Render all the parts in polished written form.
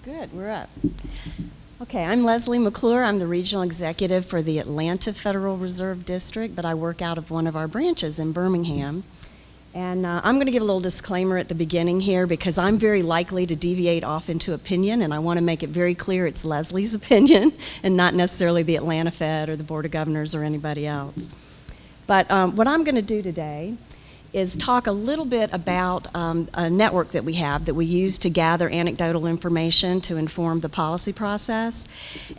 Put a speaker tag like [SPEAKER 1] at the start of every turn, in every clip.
[SPEAKER 1] Good, we're up. Okay, I'm Lesley McClure. I'm the regional executive for the Atlanta Federal Reserve District, but I work out of one of our branches in Birmingham. And I'm going to give a little disclaimer at the beginning here because I'm very likely to deviate off into opinion, and I want to make it very clear it's Lesley's opinion and not necessarily the Atlanta Fed or the Board of Governors or anybody else. But what I'm going to do today is talk a little bit about a network that we have that we use to gather anecdotal information to inform the policy process.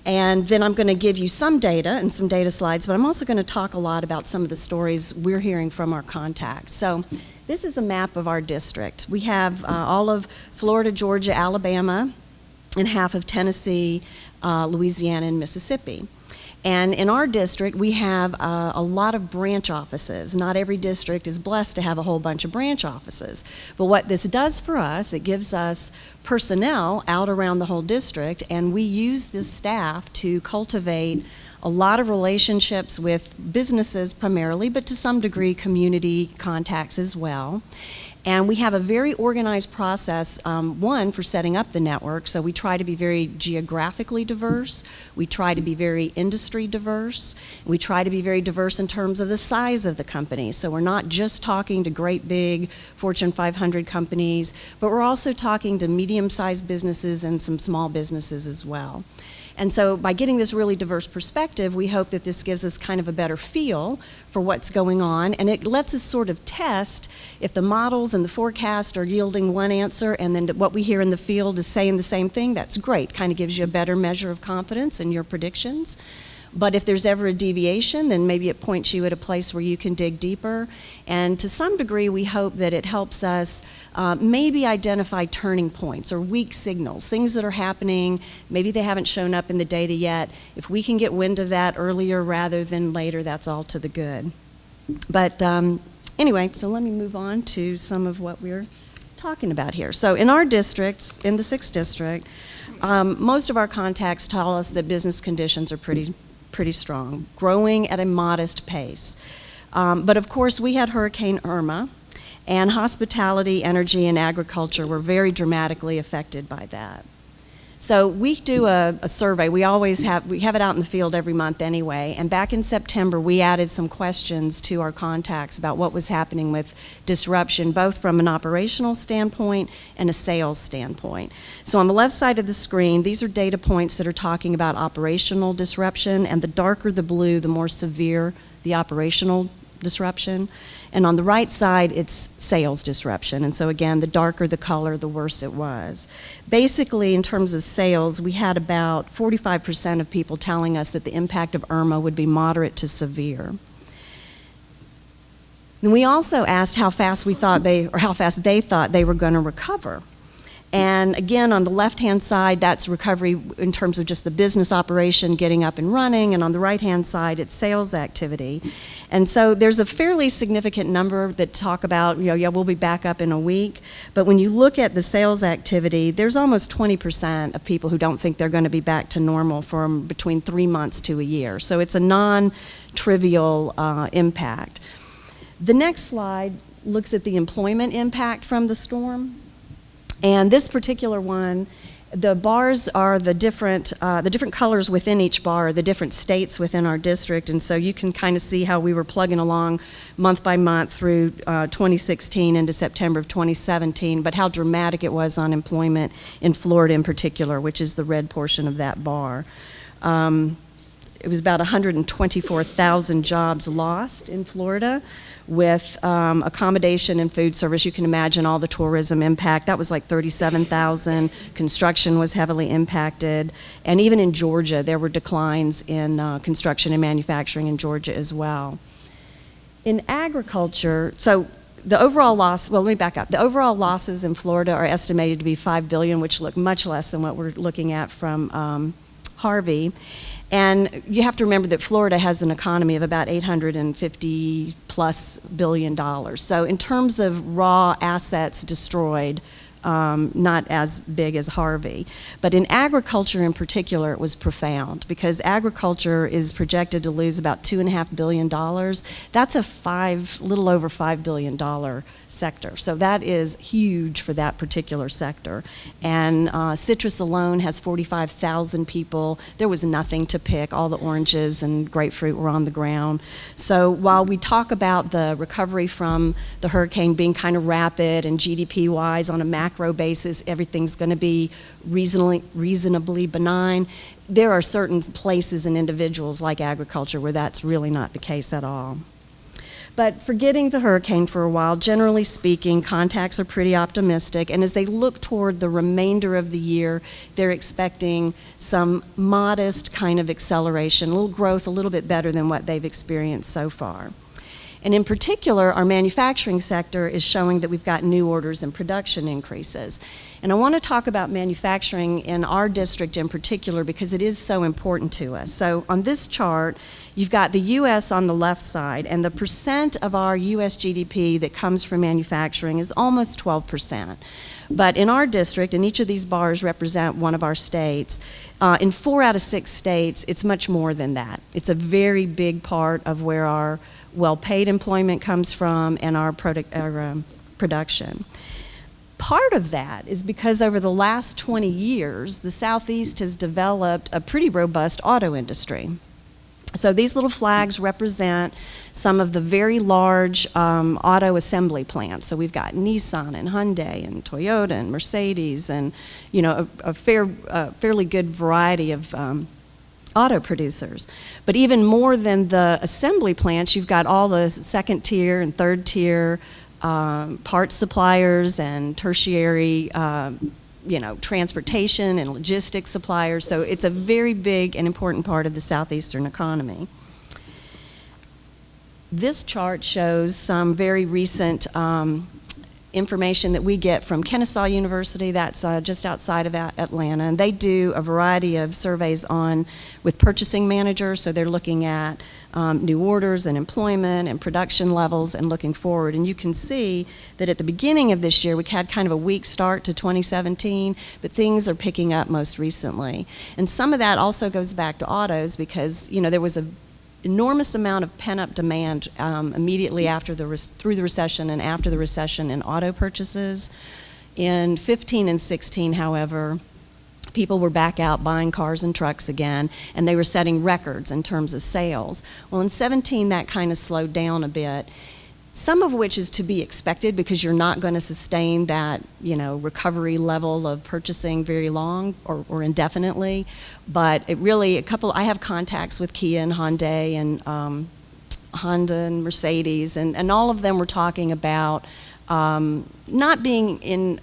[SPEAKER 1] And then I'm going to give you some data and some data slides, but I'm also going to talk a lot about some of the stories we're hearing from our contacts. So this is a map of our district. We have all of Florida, Georgia, Alabama, and half of Tennessee, Louisiana, and Mississippi. And in our district, we have a lot of branch offices. Not every district is blessed to have a whole bunch of branch offices. But what this does for us, it gives us personnel out around the whole district, and we use this staff to cultivate a lot of relationships with businesses primarily, but to some degree community contacts as well. And we have a very organized process, one, for setting up the network. So we try to be very geographically diverse. We try to be very industry diverse. We try to be very diverse in terms of the size of the company. So we're not just talking to great big Fortune 500 companies, but we're also talking to medium-sized businesses and some small businesses as well. And so by getting this really diverse perspective, we hope that this gives us kind of a better feel for what's going on, and it lets us sort of test if the models and the forecast are yielding one answer and then what we hear in the field is saying the same thing. That's great. Kind of gives you a better measure of confidence in your predictions. But if there's ever a deviation, then maybe it points you at a place where you can dig deeper. And to some degree, we hope that it helps us maybe identify turning points or weak signals, things that are happening. Maybe they haven't shown up in the data yet. If we can get wind of that earlier rather than later, that's all to the good. But anyway, so let me move on to some of what we're talking about here. So in our districts, in the 6th district, most of our contacts tell us that business conditions are pretty strong, growing at a modest pace. But of course, we had Hurricane Irma, and hospitality, energy, and agriculture were very dramatically affected by that. So we do a survey. We have it out in the field every month anyway, and back in September, we added some questions to our contacts about what was happening with disruption, both from an operational standpoint and a sales standpoint. So on the left side of the screen, these are data points that are talking about operational disruption, and the darker the blue, the more severe the operational disruption. And on the right side, it's sales disruption. And so again, the darker the color, the worse it was. Basically, in terms of sales, we had about 45% of people telling us that the impact of Irma would be moderate to severe. And we also asked how fast they thought they were going to recover. And again, on the left-hand side, that's recovery in terms of just the business operation getting up and running, and on the right-hand side, it's sales activity. And so there's a fairly significant number that talk about, we'll be back up in a week. But when you look at the sales activity, there's almost 20% of people who don't think they're going to be back to normal from between 3 months to a year. So it's a non-trivial impact. The next slide looks at the employment impact from the storm. And this particular one, the bars are the different colors within each bar are the different states within our district, and so you can kind of see how we were plugging along month by month through 2016 into September of 2017, but how dramatic it was on employment in Florida in particular, which is the red portion of that bar. It was about 124,000 jobs lost in Florida, with accommodation and food service. You can imagine all the tourism impact. That was like 37,000. Construction was heavily impacted. And even in Georgia, there were declines in construction and manufacturing in Georgia as well. In agriculture, so the overall loss, well, let me back up. The overall losses in Florida are estimated to be $5 billion, which look much less than what we're looking at from Harvey. And you have to remember that Florida has an economy of about $850 plus billion. So in terms of raw assets destroyed, not as big as Harvey. But in agriculture in particular, it was profound because agriculture is projected to lose about $2.5 billion. That's a little over $5 billion sector. So that is huge for that particular sector. And citrus alone has 45,000 people. There was nothing to pick. All the oranges and grapefruit were on the ground. So while we talk about the recovery from the hurricane being kind of rapid and GDP-wise on a macro basis, everything's going to be reasonably benign, there are certain places and individuals like agriculture where that's really not the case at all. But forgetting the hurricane for a while, generally speaking, contacts are pretty optimistic, and as they look toward the remainder of the year, they're expecting some modest kind of acceleration, a little growth, a little bit better than what they've experienced so far. And in particular, our manufacturing sector is showing that we've got new orders and production increases. And I want to talk about manufacturing in our district in particular because it is so important to us. So on this chart, you've got the U.S. on the left side, and the percent of our U.S. GDP that comes from manufacturing is almost 12%. But in our district, and each of these bars represent one of our states, in 4 out of 6 states, it's much more than that. It's a very big part of where our well-paid employment comes from and our production. Part of that is because over the last 20 years, the Southeast has developed a pretty robust auto industry. So these little flags represent some of the very large auto assembly plants. So we've got Nissan and Hyundai and Toyota and Mercedes and, you know, a fairly good variety of auto producers. But even more than the assembly plants, you've got all the second tier and third tier parts suppliers and tertiary transportation and logistics suppliers. So it's a very big and important part of the southeastern economy. This chart shows some very recent information that we get from Kennesaw University, that's just outside of Atlanta, and they do a variety of surveys with purchasing managers, so they're looking at new orders and employment and production levels and looking forward. And you can see that at the beginning of this year we had kind of a weak start to 2017, but things are picking up most recently. And some of that also goes back to autos because, you know, there was an enormous amount of pent-up demand immediately after through the recession and after the recession in auto purchases. In 15 and 16, however, people were back out buying cars and trucks again, and they were setting records in terms of sales. Well, in 17, that kind of slowed down a bit, some of which is to be expected because you're not going to sustain that, you know, recovery level of purchasing very long or indefinitely. But it really, I have contacts with Kia and Hyundai and Honda and Mercedes, and all of them were talking about not being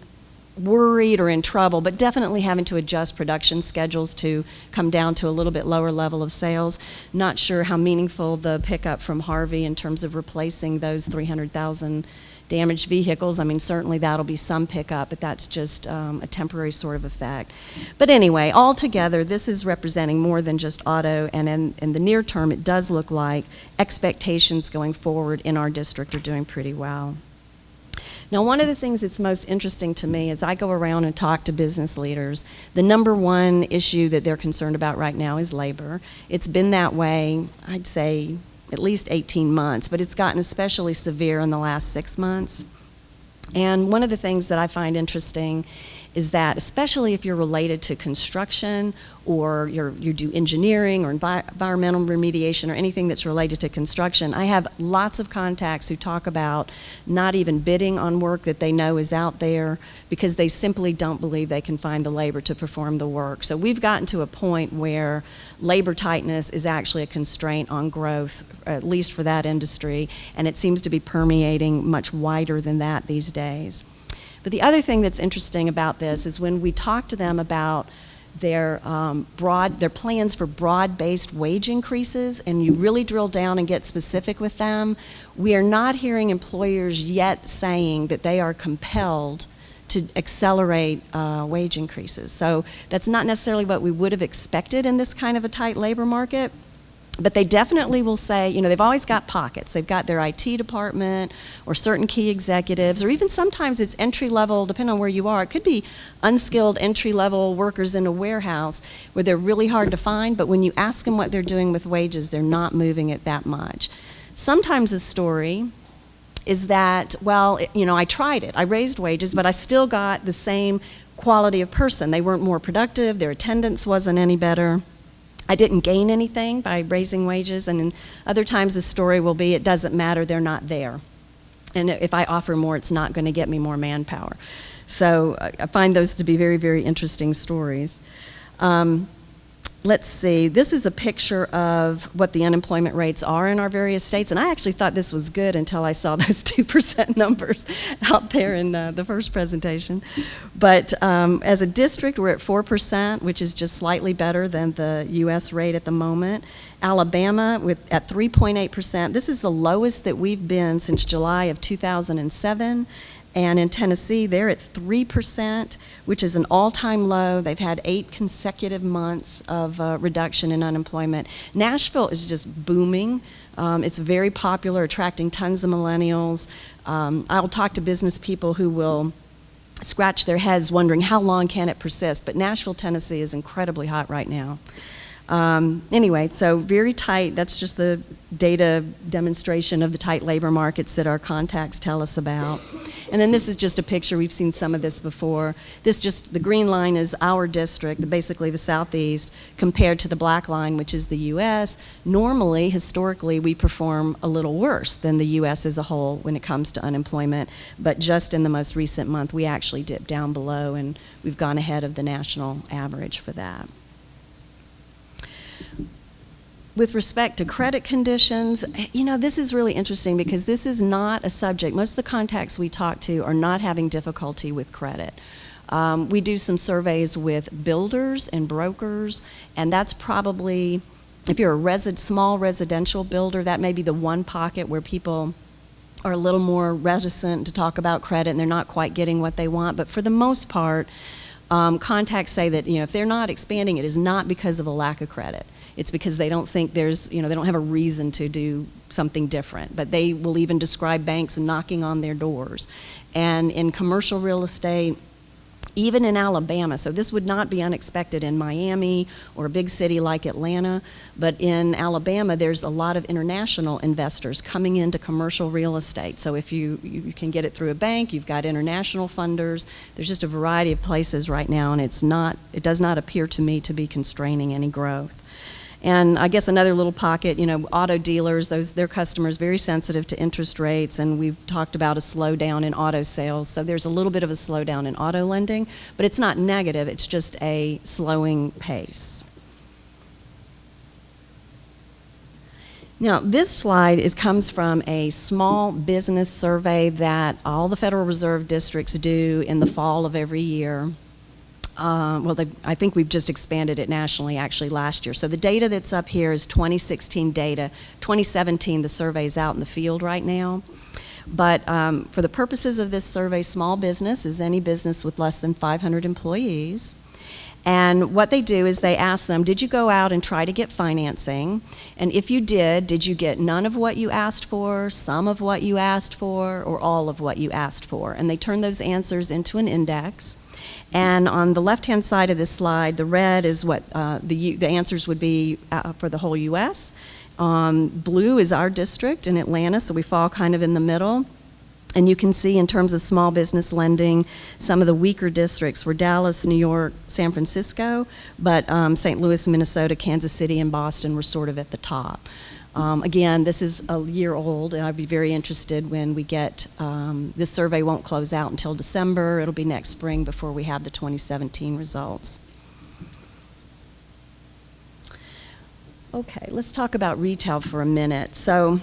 [SPEAKER 1] worried or in trouble, but definitely having to adjust production schedules to come down to a little bit lower level of sales. Not sure how meaningful the pickup from Harvey in terms of replacing those 300,000 damaged vehicles. I mean, certainly that'll be some pickup, but that's just a temporary sort of effect. But anyway, altogether, this is representing more than just auto, and in the near term, it does look like expectations going forward in our district are doing pretty well. Now, one of the things that's most interesting to me as I go around and talk to business leaders, the number one issue that they're concerned about right now is labor. It's been that way, I'd say, at least 18 months, but it's gotten especially severe in the last 6 months. And one of the things that I find interesting is that, especially if you're related to construction or you do engineering or environmental remediation or anything that's related to construction, I have lots of contacts who talk about not even bidding on work that they know is out there because they simply don't believe they can find the labor to perform the work. So we've gotten to a point where labor tightness is actually a constraint on growth, at least for that industry, and it seems to be permeating much wider than that these days. But the other thing that's interesting about this is when we talk to them about their plans for broad-based wage increases, and you really drill down and get specific with them, we are not hearing employers yet saying that they are compelled to accelerate wage increases. So that's not necessarily what we would have expected in this kind of a tight labor market. But they definitely will say, you know, they've always got pockets. They've got their IT department or certain key executives, or even sometimes it's entry-level, depending on where you are. It could be unskilled entry-level workers in a warehouse where they're really hard to find, but when you ask them what they're doing with wages, they're not moving it that much. Sometimes a story is that, well, I tried it. I raised wages, but I still got the same quality of person. They weren't more productive. Their attendance wasn't any better. I didn't gain anything by raising wages. And in other times the story will be, it doesn't matter, they're not there. And if I offer more, it's not going to get me more manpower. So I find those to be very, very interesting stories. Let's see, this is a picture of what the unemployment rates are in our various states, and I actually thought this was good until I saw those 2% numbers out there in the first presentation. But as a district, we're at 4%, which is just slightly better than the U.S. rate at the moment. Alabama at 3.8%. This is the lowest that we've been since July of 2007. And in Tennessee, they're at 3%, which is an all-time low. They've had 8 consecutive months of reduction in unemployment. Nashville is just booming. It's very popular, attracting tons of millennials. I'll talk to business people who will scratch their heads wondering how long can it persist. But Nashville, Tennessee is incredibly hot right now. Anyway, so very tight. That's just the data demonstration of the tight labor markets that our contacts tell us about. And then this is just a picture. We've seen some of this before. The green line is our district, basically the Southeast, compared to the black line, which is the U.S. Normally, historically, we perform a little worse than the U.S. as a whole when it comes to unemployment. But just in the most recent month, we actually dipped down below, and we've gone ahead of the national average for that. With respect to credit conditions, this is really interesting because this is not a subject. Most of the contacts we talk to are not having difficulty with credit. We do some surveys with builders and brokers, and that's probably, if you're a small residential builder, that may be the one pocket where people are a little more reticent to talk about credit and they're not quite getting what they want. But for the most part, contacts say that if they're not expanding, it is not because of a lack of credit. It's because they don't think they don't have a reason to do something different. But they will even describe banks knocking on their doors. And in commercial real estate, even in Alabama, so this would not be unexpected in Miami or a big city like Atlanta, but in Alabama there's a lot of international investors coming into commercial real estate. So if you can get it through a bank, you've got international funders. There's just a variety of places right now, and it does not appear to me to be constraining any growth. And I guess another little pocket, auto dealers, their customers very sensitive to interest rates, and we've talked about a slowdown in auto sales. So there's a little bit of a slowdown in auto lending, but it's not negative, it's just a slowing pace. Now, this slide comes from a small business survey that all the Federal Reserve districts do in the fall of every year. I think we've just expanded it nationally actually last year. So the data that's up here is 2016 data. 2017, the survey's out in the field right now. But for the purposes of this survey, small business is any business with less than 500 employees. And what they do is they ask them, did you go out and try to get financing? And if you did you get none of what you asked for, some of what you asked for, or all of what you asked for? And they turn those answers into an index. And on the left-hand side of this slide, the red is what the answers would be for the whole U.S. Blue is our district in Atlanta, so we fall kind of in the middle. And you can see in terms of small business lending, some of the weaker districts were Dallas, New York, San Francisco, but St. Louis, Minnesota, Kansas City, and Boston were sort of at the top. Again, this is a year old, and I'd be very interested when we get, this survey won't close out until December. It'll be next spring before we have the 2017 results. Okay, let's talk about retail for a minute. So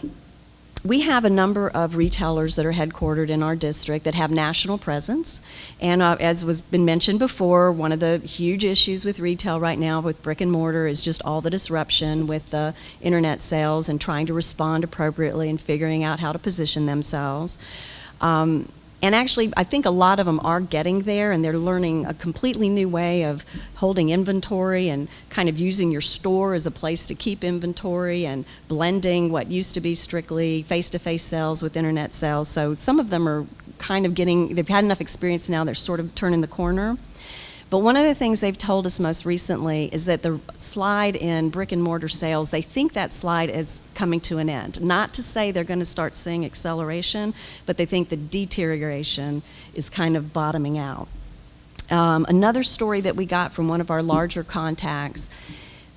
[SPEAKER 1] we have a number of retailers that are headquartered in our district that have national presence. And as was been mentioned before, one of the huge issues with retail right now with brick and mortar is just all the disruption with the internet sales and trying to respond appropriately and figuring out how to position themselves. And actually, I think a lot of them are getting there, and they're learning a completely new way of holding inventory and kind of using your store as a place to keep inventory and blending what used to be strictly face-to-face sales with internet sales. So some of them are kind of they've had enough experience now, they're sort of turning the corner. But one of the things they've told us most recently is that the slide in brick and mortar sales, they think that slide is coming to an end. Not to say they're going to start seeing acceleration, but they think the deterioration is kind of bottoming out. Another story that we got from one of our larger contacts,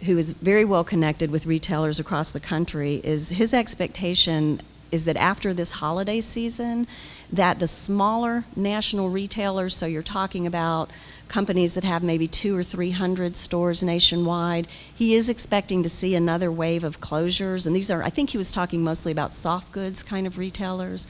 [SPEAKER 1] who is very well connected with retailers across the country, is his expectation is that after this holiday season, that the smaller national retailers, so you're talking about companies that have maybe 200 or 300 stores nationwide, he is expecting to see another wave of closures. And these are, I think he was talking mostly about soft goods kind of retailers,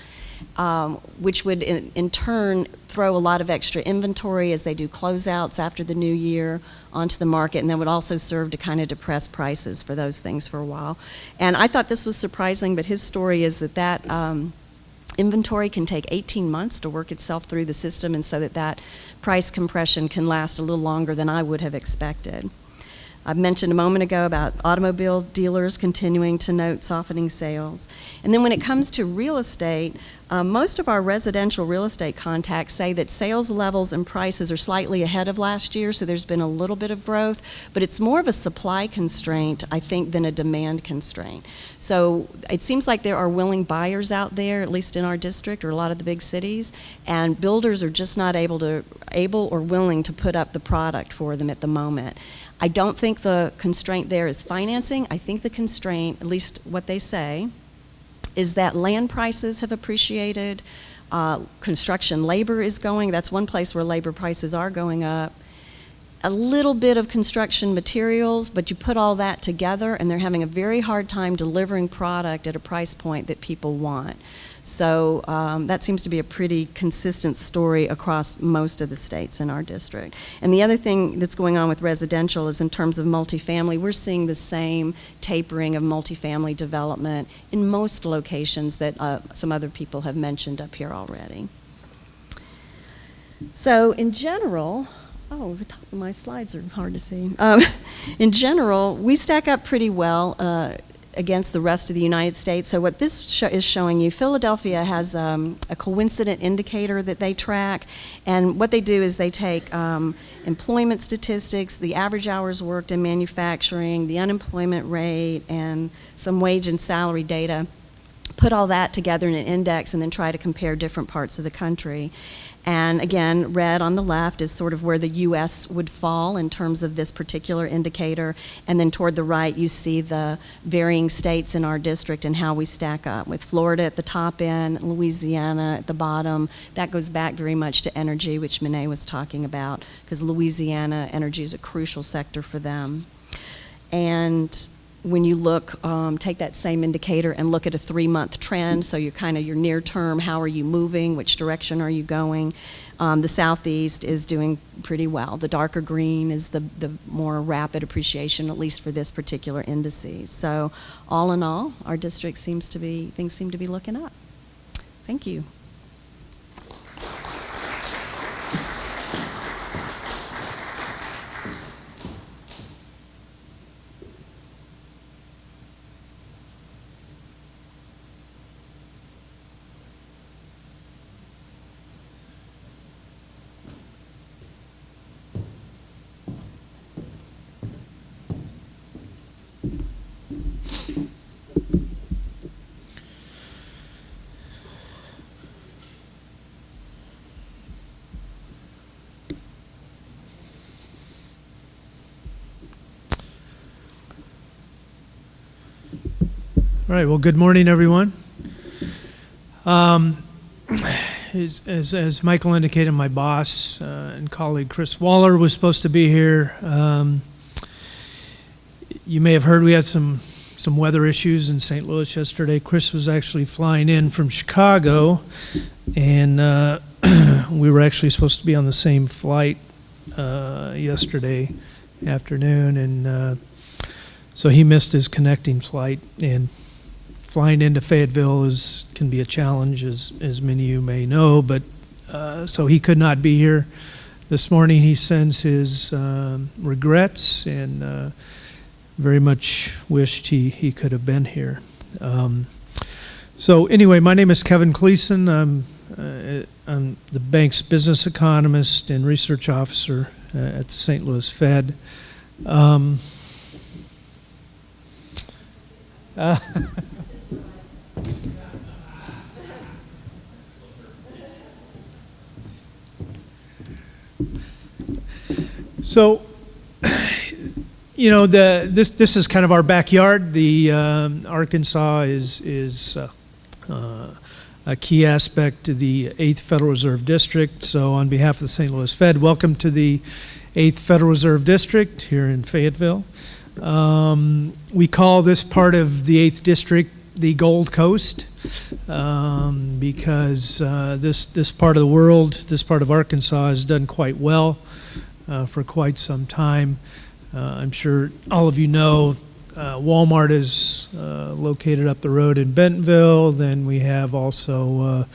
[SPEAKER 1] which would in turn throw a lot of extra inventory as they do closeouts after the new year onto the market, and that would also serve to kind of depress prices for those things for a while. And I thought this was surprising, but his story is that inventory can take 18 months to work itself through the system, and so that price compression can last a little longer than I would have expected. I've mentioned a moment ago about automobile dealers continuing to note softening sales. And then when it comes to real estate, most of our residential real estate contacts say that sales levels and prices are slightly ahead of last year, so there's been a little bit of growth, but it's more of a supply constraint, I think, than a demand constraint. So it seems like there are willing buyers out there, at least in our district or a lot of the big cities, and builders are just not able or willing to put up the product for them at the moment. I don't think the constraint there is financing. I think the constraint, at least what they say, is that land prices have appreciated, construction labor is going, that's one place where labor prices are going up, a little bit of construction materials, but you put all that together and they're having a very hard time delivering product at a price point that people want. So that seems to be a pretty consistent story across most of the states in our district. And the other thing that's going on with residential is in terms of multifamily, we're seeing the same tapering of multifamily development in most locations that some other people have mentioned up here already. So in general, the top of my slides are hard to see. In general, we stack up pretty well against the rest of the United States. So what this is showing you, Philadelphia has a coincident indicator that they track, and what they do is they take employment statistics, the average hours worked in manufacturing, the unemployment rate, and some wage and salary data, put all that together in an index, and then try to compare different parts of the country. And again, red on the left is sort of where the U.S. would fall in terms of this particular indicator. And then toward the right, you see the varying states in our district and how we stack up, with Florida at the top end, Louisiana at the bottom. That goes back very much to energy, which Monet was talking about, because Louisiana energy is a crucial sector for them. And when you look, take that same indicator and look at a 3-month trend, so you're kind of your near term, how are you moving, which direction are you going? The southeast is doing pretty well. The darker green is the more rapid appreciation, at least for this particular indices. So all in all, our district things seem to be looking up. Thank you.
[SPEAKER 2] All right, well, good morning, everyone. As Michael indicated, my boss and colleague Chris Waller was supposed to be here. You may have heard we had some weather issues in St. Louis yesterday. Chris was actually flying in from Chicago, and we were actually supposed to be on the same flight yesterday afternoon, and so he missed his connecting flight, and flying into Fayetteville can be a challenge, as many of you may know, but so he could not be here this morning. He sends his regrets and very much wished he could have been here. So anyway, my name is Kevin Kliesen. I'm the bank's business economist and research officer at the St. Louis Fed. So, this is kind of our backyard. The Arkansas is a key aspect to the 8th Federal Reserve District. So on behalf of the St. Louis Fed, welcome to the 8th Federal Reserve District here in Fayetteville. We call this part of the 8th District the Gold Coast because this part of the world, this part of Arkansas has done quite well for quite some time. I'm sure all of you know Walmart is located up the road in Bentonville. Then we have also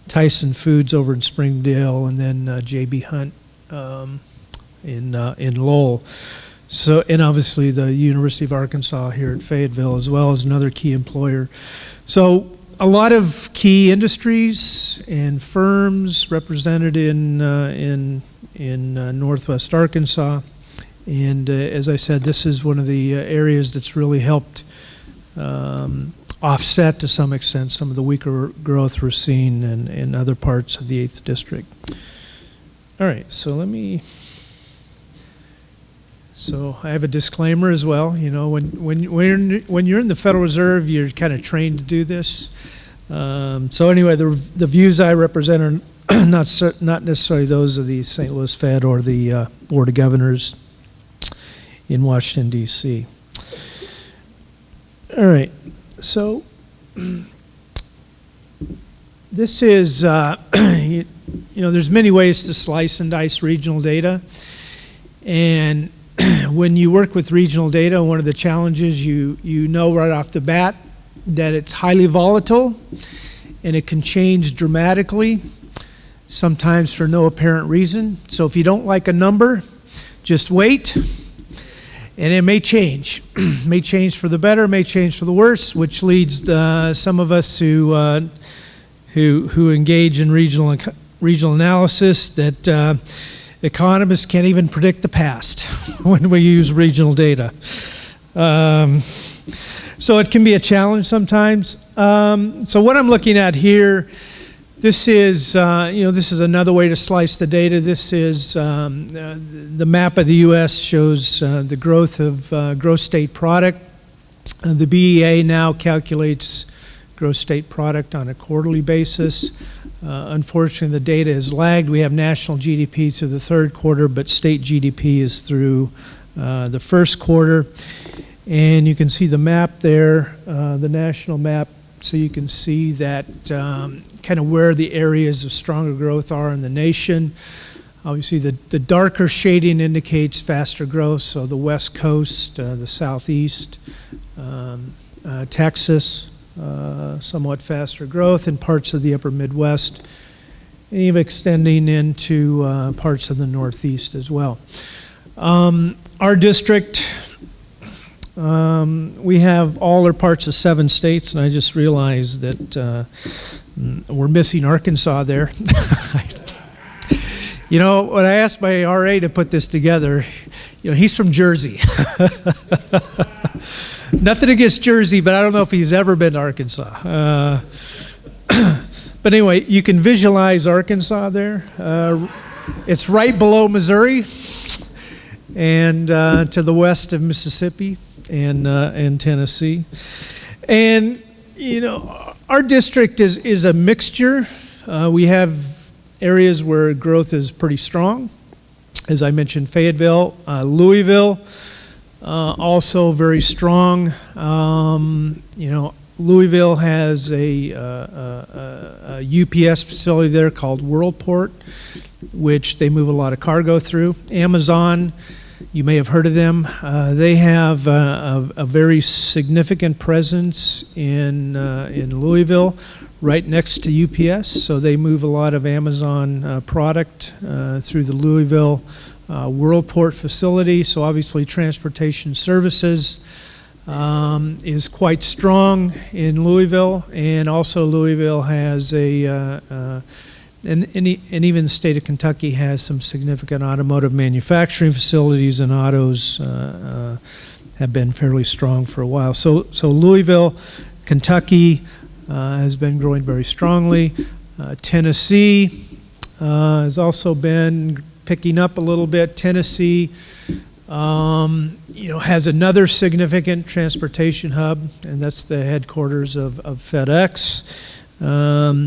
[SPEAKER 2] Tyson Foods over in Springdale, and then J.B. Hunt in Lowell. So, and obviously the University of Arkansas here at Fayetteville, as well as another key employer. So, a lot of key industries and firms represented in Northwest Arkansas. And as I said, this is one of the areas that's really helped offset to some extent some of the weaker growth we're seeing in other parts of the 8th District. All right, so so I have a disclaimer as well. You know, when you're in the Federal Reserve, you're kind of trained to do this. So anyway, the views I represent are not necessarily those of the St. Louis Fed or the Board of Governors in Washington, D.C. All right, so this is, there's many ways to slice and dice regional data. And when you work with regional data, one of the challenges you know right off the bat that it's highly volatile and it can change dramatically, sometimes for no apparent reason. So if you don't like a number, just wait. And it may change. May change for the better, may change for the worse, which leads some of us who engage in regional analysis that economists can't even predict the past when we use regional data. So it can be a challenge sometimes. So what I'm looking at here, this is another way to slice the data. This is the map of the U.S. shows the growth of gross state product. The BEA now calculates gross state product on a quarterly basis. Unfortunately, the data has lagged. We have national GDP through the third quarter, but state GDP is through the first quarter. And you can see the map there, the national map, so you can see that kind of where the areas of stronger growth are in the nation. Obviously, the darker shading indicates faster growth, so the West Coast, the Southeast, Texas, somewhat faster growth in parts of the upper Midwest, and even extending into parts of the Northeast as well. Our district, we have all or parts of 7 states, and I just realized that we're missing Arkansas there. You know, when I asked my RA to put this together, he's from Jersey. Nothing against Jersey, but I don't know if he's ever been to Arkansas. But anyway, you can visualize Arkansas there. It's right below Missouri and to the west of Mississippi and Tennessee. And, our district is a mixture. We have areas where growth is pretty strong. As I mentioned, Fayetteville, Louisville, also very strong. Louisville has a UPS facility there called Worldport, which they move a lot of cargo through. Amazon, you may have heard of them. They have a very significant presence in Louisville, right next to UPS. So they move a lot of Amazon product through the Louisville Worldport facility. So obviously transportation services is quite strong in Louisville, and also Louisville has a even the state of Kentucky has some significant automotive manufacturing facilities, and autos have been fairly strong for a while. So Louisville, Kentucky has been growing very strongly. Tennessee has also been picking up a little bit. Tennessee, has another significant transportation hub, and that's the headquarters of FedEx.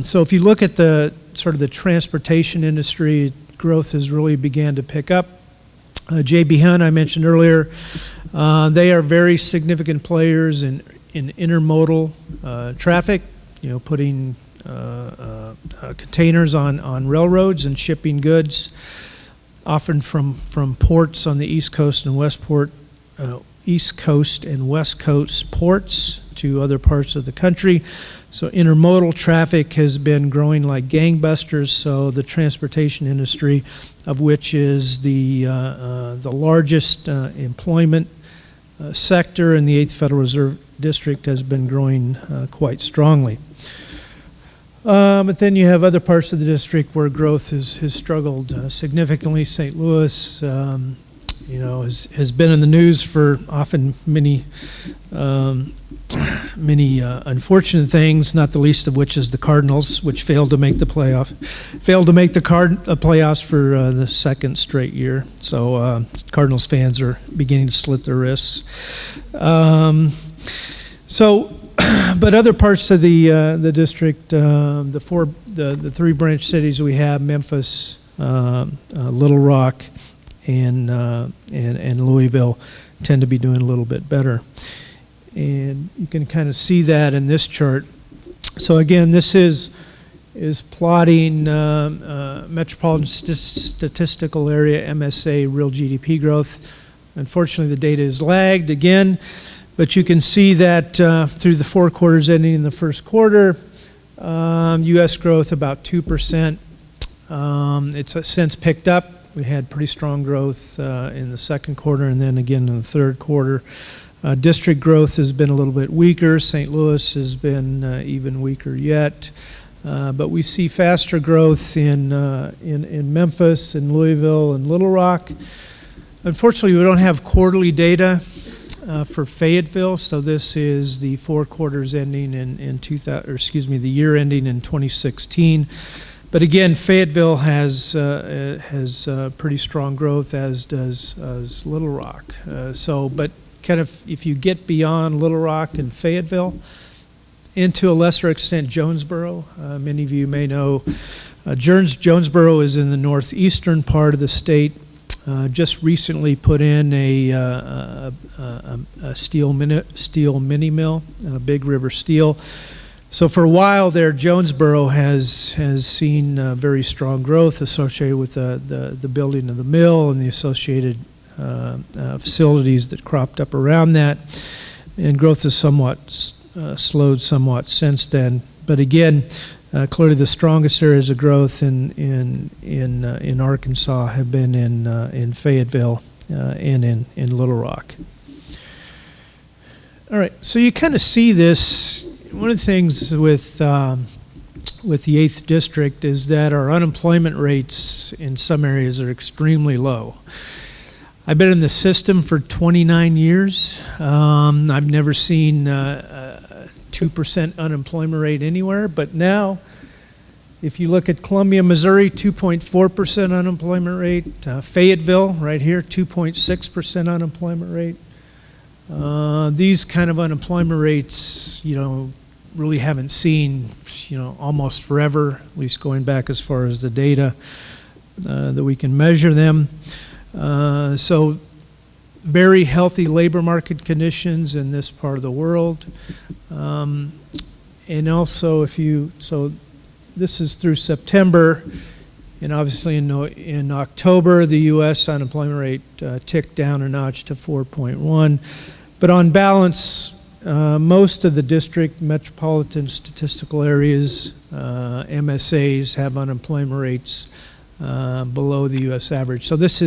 [SPEAKER 2] So if you look at the sort of the transportation industry, growth has really began to pick up. J.B. Hunt, I mentioned earlier, they are very significant players in intermodal traffic, putting containers on railroads and shipping goods, often from ports on the East Coast and West Coast ports to other parts of the country. So intermodal traffic has been growing like gangbusters. So the transportation industry, of which is the largest employment sector in the 8th Federal Reserve District, has been growing quite strongly. But then you have other parts of the district where growth has struggled significantly. St. Louis, has been in the news for often many unfortunate things, not the least of which is the Cardinals, which failed to make the playoffs for the second straight year. So Cardinals fans are beginning to slit their wrists. But other parts of the district, the three branch cities we have, Memphis, Little Rock, and Louisville, tend to be doing a little bit better. And you can kind of see that in this chart. So again, this is plotting metropolitan statistical area, MSA, real GDP growth. Unfortunately, the data is lagged again, but you can see that through the 4 quarters ending in the first quarter, U.S. growth about 2%. It's since picked up. We had pretty strong growth in the second quarter and then again in the third quarter. District growth has been a little bit weaker. St. Louis has been even weaker yet. But we see faster growth in Memphis and Louisville and Little Rock. Unfortunately, we don't have quarterly data for Fayetteville, so this is the 4 quarters ending the year ending in 2016. But again, Fayetteville has pretty strong growth, as does Little Rock. But kind of if you get beyond Little Rock and Fayetteville, and to a lesser extent Jonesboro, many of you may know, Jonesboro is in the northeastern part of the state. Just recently put in a steel mini mill, Big River Steel. So for a while there, Jonesboro has seen very strong growth associated with the building of the mill and the associated facilities that cropped up around that, and growth has slowed somewhat since then. But again, clearly the strongest areas of growth in Arkansas have been in Fayetteville and in Little Rock. All right, so you kind of see this. One of the things with the 8th District is that our unemployment rates in some areas are extremely low. I've been in the system for 29 years. I've never seen a 2% unemployment rate anywhere, but now if you look at Columbia, Missouri, 2.4% unemployment rate. Fayetteville, right here, 2.6% unemployment rate. These kind of unemployment rates, really haven't seen, almost forever, at least going back as far as the data that we can measure them. So very healthy labor market conditions in this part of the world. And also this is through September, and obviously in October, the U.S. unemployment rate ticked down a notch to 4.1. But on balance, most of the district metropolitan statistical areas, MSAs, have unemployment rates below the U.S. average. So this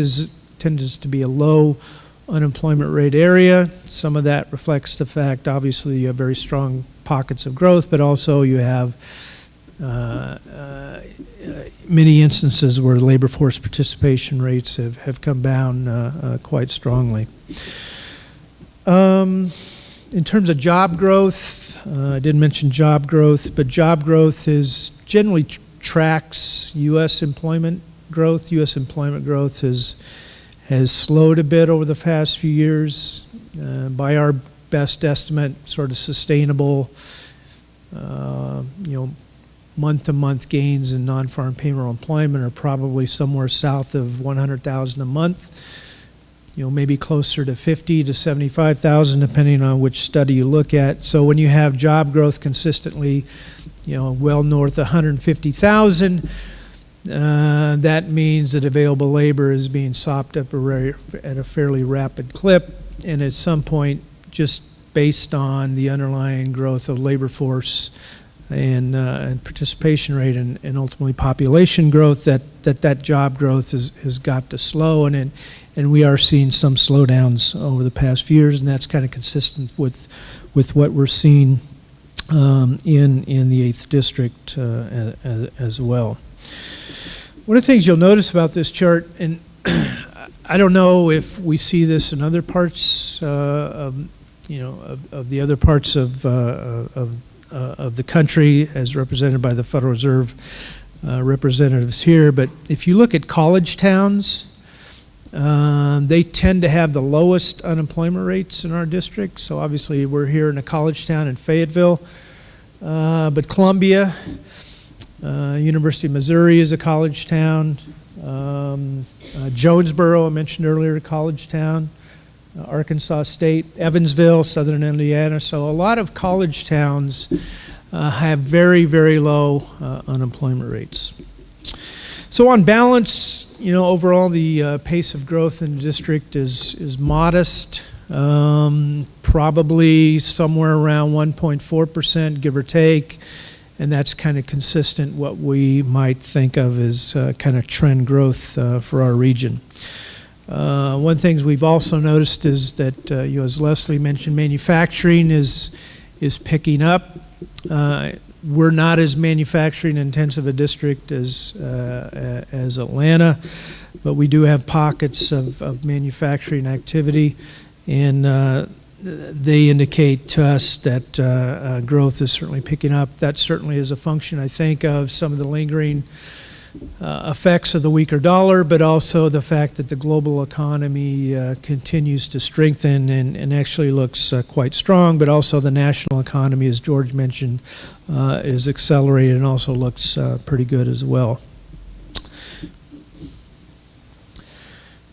[SPEAKER 2] tends to be a low unemployment rate area. Some of that reflects the fact, obviously, you have very strong pockets of growth, but also you have many instances where labor force participation rates have come down quite strongly. In terms of job growth, I did mention job growth, but job growth is generally tracks U.S. employment growth. U.S. employment growth has slowed a bit over the past few years. By our best estimate, sort of sustainable, month-to-month gains in non-farm payroll employment are probably somewhere south of 100,000 a month. Maybe closer to 50 to 75,000, depending on which study you look at. So when you have job growth consistently, well north of 150,000, that means that available labor is being sopped up at a fairly rapid clip, and at some point, just based on the underlying growth of labor force and participation rate and ultimately population growth, that job growth has got to slow, and we are seeing some slowdowns over the past few years, and that's kind of consistent with what we're seeing in the 8th District as well. One of the things you'll notice about this chart, and I don't know if we see this in other parts of the other parts of the country as represented by the Federal Reserve representatives here, but if you look at college towns, they tend to have the lowest unemployment rates in our district. So obviously we're here in a college town in Fayetteville, but Columbia, University of Missouri is a college town. Jonesboro, I mentioned earlier, a college town. Arkansas State, Evansville, southern Indiana. So a lot of college towns have very, very low unemployment rates. So on balance, overall the pace of growth in the district is modest, probably somewhere around 1.4%, give or take, and that's kind of consistent what we might think of as kind of trend growth for our region. One thing we've also noticed is that, as Lesley mentioned, manufacturing is picking up. We're not as manufacturing intensive a district as Atlanta, but we do have pockets of manufacturing activity, and they indicate to us that growth is certainly picking up. That certainly is a function, I think, of some of the lingering effects of the weaker dollar, but also the fact that the global economy continues to strengthen and actually looks quite strong, but also the national economy, as George mentioned, is accelerated and also looks pretty good as well.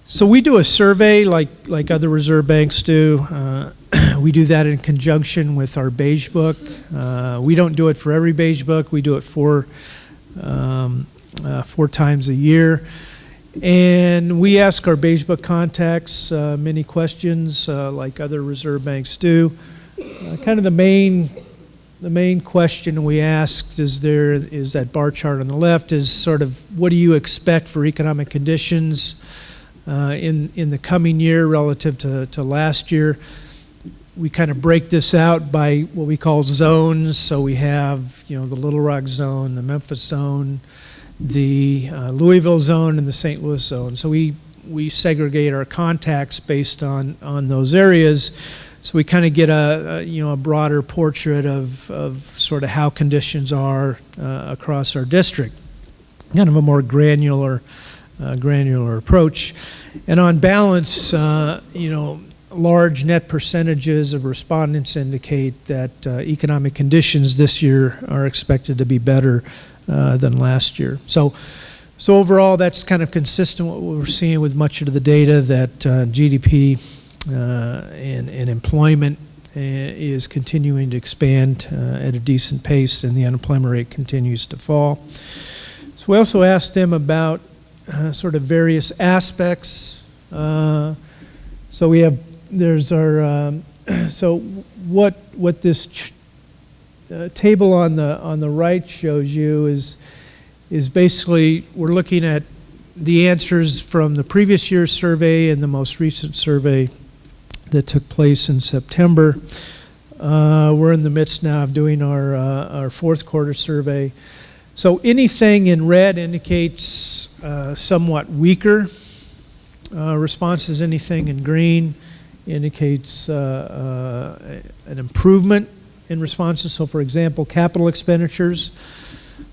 [SPEAKER 2] So we do a survey like other reserve banks do. We do that in conjunction with our beige book. We don't do it for every beige book. We do it four times a year, and we ask our beige book contacts many questions like other reserve banks do. Kind of the main question we asked is that bar chart on the left is sort of what do you expect for economic conditions in the coming year relative to last year. We kind of break this out by what we call zones. So we have the Little Rock zone, the Memphis zone, the Louisville zone, and the St. Louis zone. So we segregate our contacts based on those areas. So we kind of get a broader portrait of sort of how conditions are across our district. Kind of a more granular approach. And on balance, large net percentages of respondents indicate that economic conditions this year are expected to be better than last year. So overall, that's kind of consistent with what we're seeing with much of the data that GDP and employment is continuing to expand at a decent pace, and the unemployment rate continues to fall. So we also asked them about sort of various aspects. So what this table on the right shows you is basically we're looking at the answers from the previous year's survey and the most recent survey that took place in September. We're in the midst now of doing our fourth quarter survey. So anything in red indicates somewhat weaker responses. Anything in green indicates an improvement in responses. So for example, capital expenditures.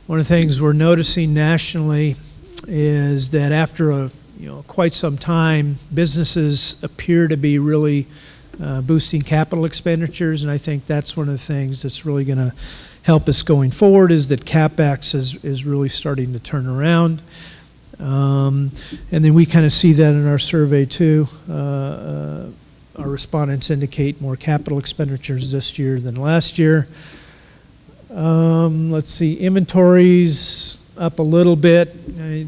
[SPEAKER 2] One of the things we're noticing nationally is that after quite some time, businesses appear to be really boosting capital expenditures, and I think that's one of the things that's really going to help us going forward, is that CapEx is really starting to turn around. And then we kind of see that in our survey too. Our respondents indicate more capital expenditures this year than last year. Let's see, inventories up a little bit.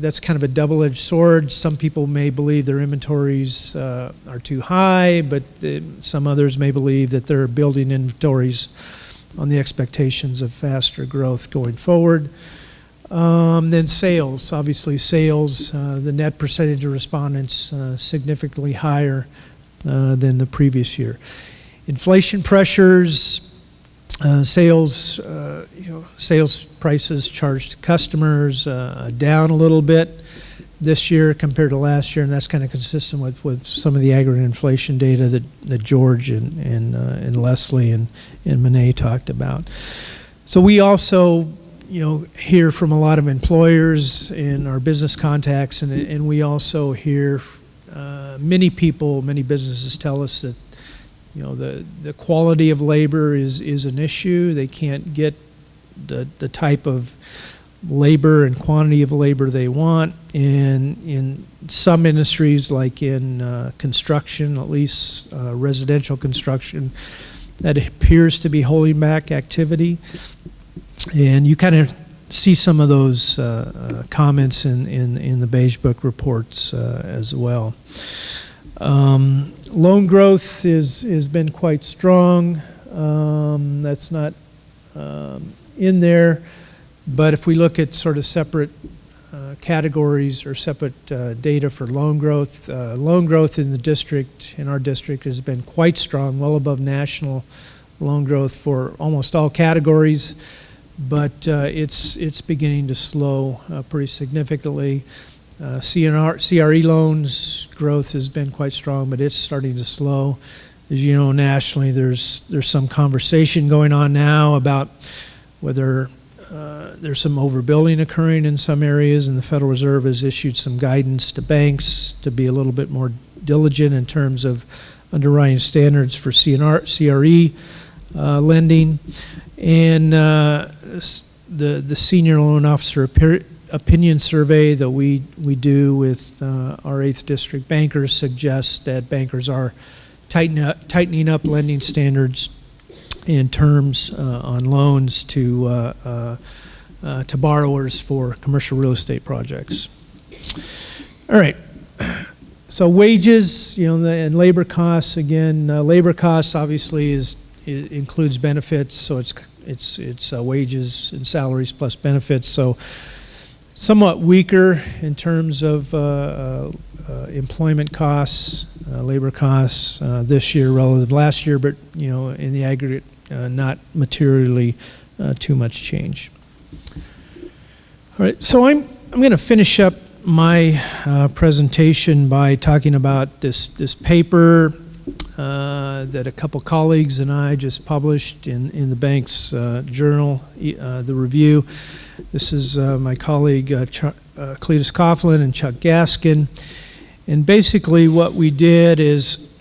[SPEAKER 2] That's kind of a double-edged sword. Some people may believe their inventories are too high, but some others may believe that they're building inventories on the expectations of faster growth going forward. Then sales, obviously sales, the net percentage of respondents significantly higher than the previous year. Inflation pressures, sales prices charged to customers down a little bit this year compared to last year, and that's kind of consistent with some of the aggregate inflation data that George and Lesley and Monet talked about. So we also hear from a lot of employers in our business contacts, and we also hear many businesses tell us that the quality of labor is an issue. They can't get the type of labor and quantity of labor they want. And in some industries, like in construction, at least residential construction, that appears to be holding back activity. And you kind of see some of those comments in the Beige Book reports as well. Loan growth has been quite strong. That's not in there, but if we look at sort of separate categories or separate data for loan growth in the district, in our district, has been quite strong, well above national loan growth for almost all categories, but it's beginning to slow pretty significantly. CRE loans growth has been quite strong, but it's starting to slow. As you know, nationally, there's some conversation going on now about whether there's some overbuilding occurring in some areas, and the Federal Reserve has issued some guidance to banks to be a little bit more diligent in terms of underwriting standards for CRE lending. And the senior loan officer opinion survey that we do with our 8th district bankers suggests that bankers are tightening up lending standards and terms on loans to borrowers for commercial real estate projects. All right. So wages, and labor costs. Again, labor costs obviously includes benefits, so it's wages and salaries plus benefits. So somewhat weaker in terms of employment costs, labor costs this year relative to last year, but in the aggregate, not materially too much change. All right, so I'm going to finish up my presentation by talking about this paper that a couple colleagues and I just published in the bank's journal, the review. This is my colleague Cletus Coughlin and Chuck Gaskin, and basically what we did is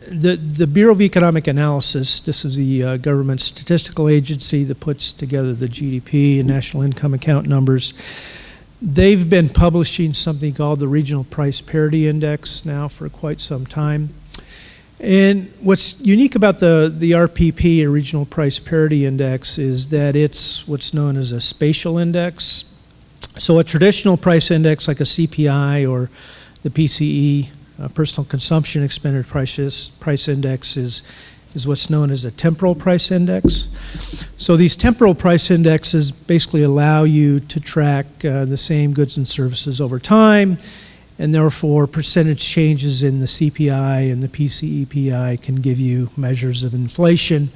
[SPEAKER 2] the Bureau of Economic Analysis. This is the government statistical agency that puts together the GDP and national income account numbers. They've been publishing something called the Regional Price Parity Index now for quite some time. And what's unique about the RPP, or Regional Price Parity Index, is that it's what's known as a spatial index. So a traditional price index like a CPI or the PCE, Personal Consumption Expenditure Price Index, is what's known as a temporal price index. So these temporal price indexes basically allow you to track the same goods and services over time, and therefore percentage changes in the CPI and the PCEPI can give you measures of inflation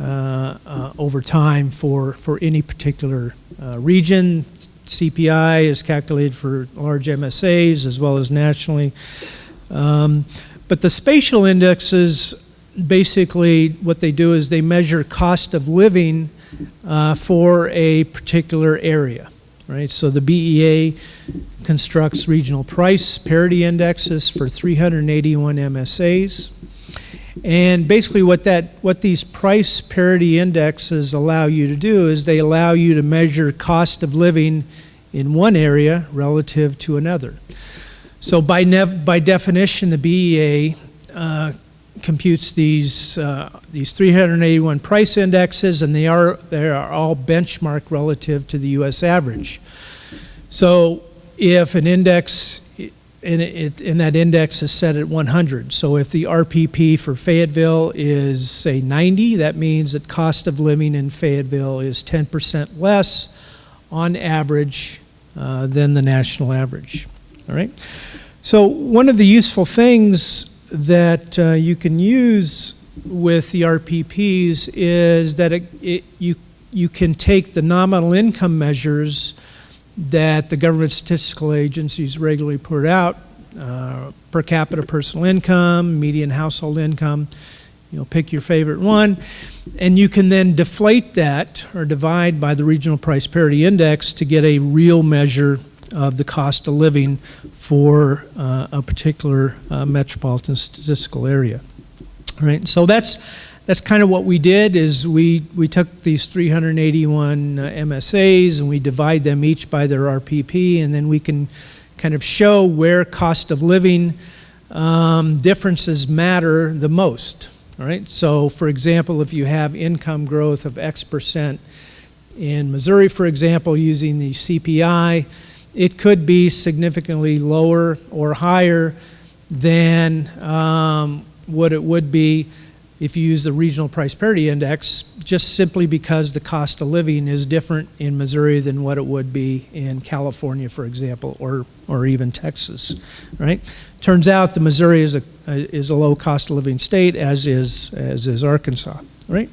[SPEAKER 2] over time for any particular region. CPI is calculated for large MSAs as well as nationally. But the spatial indexes, basically what they do is they measure cost of living for a particular area, right? So the BEA constructs regional price parity indexes for 381 MSAs. And basically what these price parity indexes allow you to do is they allow you to measure cost of living in one area relative to another. So by definition, the BEA computes these 381 price indexes, and they are all benchmarked relative to the U.S. average. So if an index and that index is set at 100. So if the RPP for Fayetteville is, say, 90, that means that cost of living in Fayetteville is 10% less on average than the national average. All right? So one of the useful things that you can use with the RPPs is that you can take the nominal income measures that the government statistical agencies regularly put out, per capita personal income, median household income, pick your favorite one, and you can then deflate that or divide by the regional price parity index to get a real measure of the cost of living for a particular metropolitan statistical area. All right, so that's kind of what we did is we took these 381 MSAs and we divide them each by their RPP, and then we can kind of show where cost of living differences matter the most. All right, so for example, if you have income growth of X% in Missouri, for example, using the CPI, it could be significantly lower or higher than what it would be if you use the regional price parity index, just simply because the cost of living is different in Missouri than what it would be in California, for example, or even Texas, right? Turns out the Missouri is a low cost of living state, as is Arkansas, right?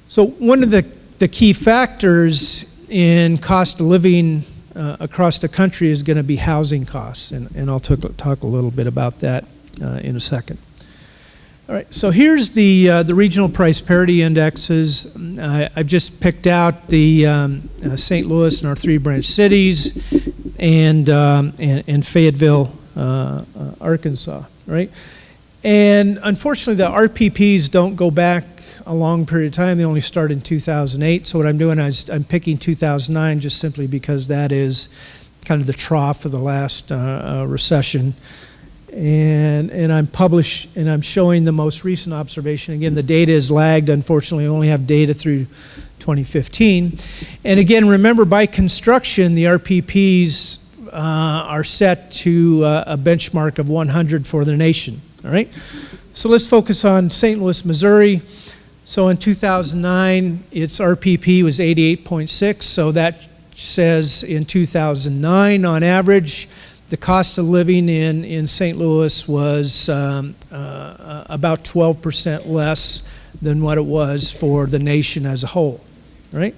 [SPEAKER 2] So one of the key factors in cost of living across the country is going to be housing costs, and I'll talk a little bit about that in a second. All right, so here's the regional price parity indexes. I've just picked out the St. Louis and our 3 branch cities, and Fayetteville, Arkansas, right? And unfortunately, the RPPs don't go back a long period of time. They only start in 2008. So what I'm doing is I'm picking 2009 just simply because that is kind of the trough of the last recession. And I'm showing the most recent observation. Again, the data is lagged. Unfortunately, we only have data through 2015. And again, remember, by construction, the RPPs are set to a benchmark of 100 for the nation. All right. So let's focus on St. Louis, Missouri. So in 2009, its RPP was 88.6. So that says in 2009, on average, the cost of living in St. Louis was about 12% less than what it was for the nation as a whole, right?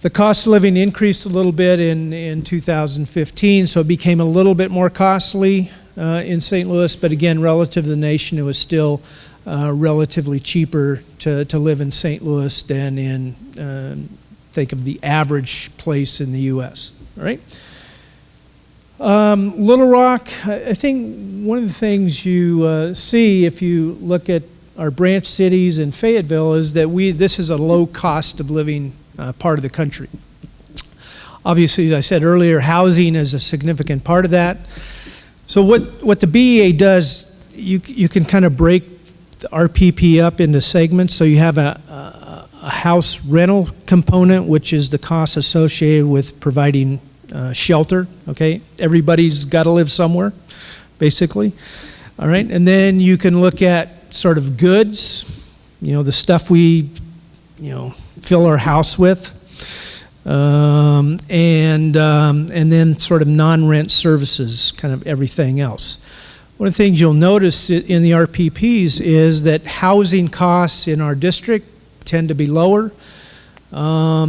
[SPEAKER 2] The cost of living increased a little bit in 2015, so it became a little bit more costly in St. Louis, but again, relative to the nation, it was still relatively cheaper to live in St. Louis than in, think of the average place in the U.S., all right? Little Rock, I think one of the things you see if you look at our branch cities in Fayetteville is that this is a low cost of living part of the country. Obviously, as I said earlier, housing is a significant part of that. So what the BEA does, you can kind of break the RPP up into segments. So you have a house rental component, which is the cost associated with providing shelter, okay? Everybody's got to live somewhere, basically. All right, and then you can look at sort of goods, the stuff we, fill our house with, and then sort of non-rent services, kind of everything else. One of the things you'll notice in the RPPs is that housing costs in our district tend to be lower,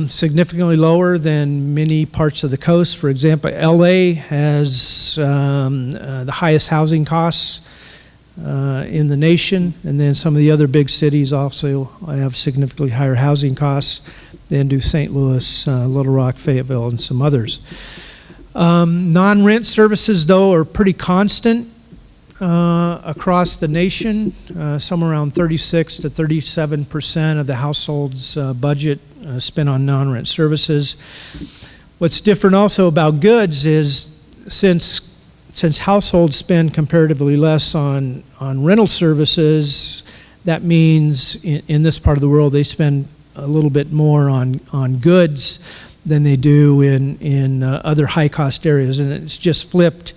[SPEAKER 2] significantly lower than many parts of the coast. For example, LA has the highest housing costs in the nation, and then some of the other big cities also have significantly higher housing costs than do St. Louis, Little Rock, Fayetteville, and some others. Non-rent services, though, are pretty constant across the nation. Somewhere around 36 to 37% of the household's budget spent on non-rent services. What's different also about goods is since households spend comparatively less on rental services, that means in this part of the world they spend a little bit more on goods than they do in other high-cost areas. And it's just flipped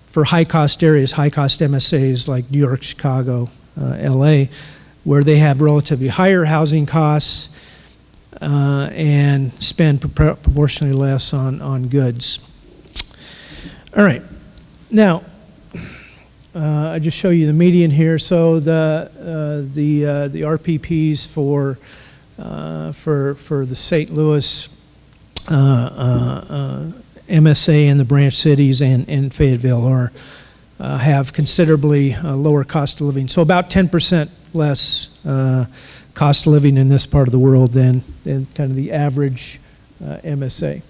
[SPEAKER 2] for high-cost areas, high-cost MSAs like New York, Chicago, LA, where they have relatively higher housing costs and spend proportionally less on goods. All right. Now, I just show you the median here. So the RPPs for the St. Louis MSA and the branch cities and Fayetteville have considerably lower cost of living. So about 10% less cost of living in this part of the world than kind of the average MSA.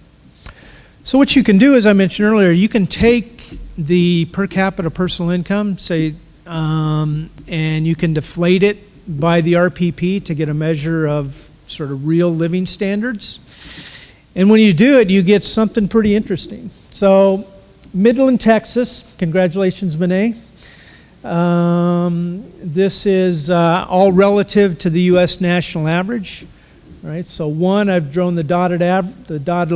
[SPEAKER 2] So what you can do, as I mentioned earlier, you can take the per capita personal income, say, and you can deflate it by the RPP to get a measure of sort of real living standards. And when you do it, you get something pretty interesting. So Midland, Texas, congratulations, Monet. This is all relative to the U.S. national average. Right, so one, I've drawn the dotted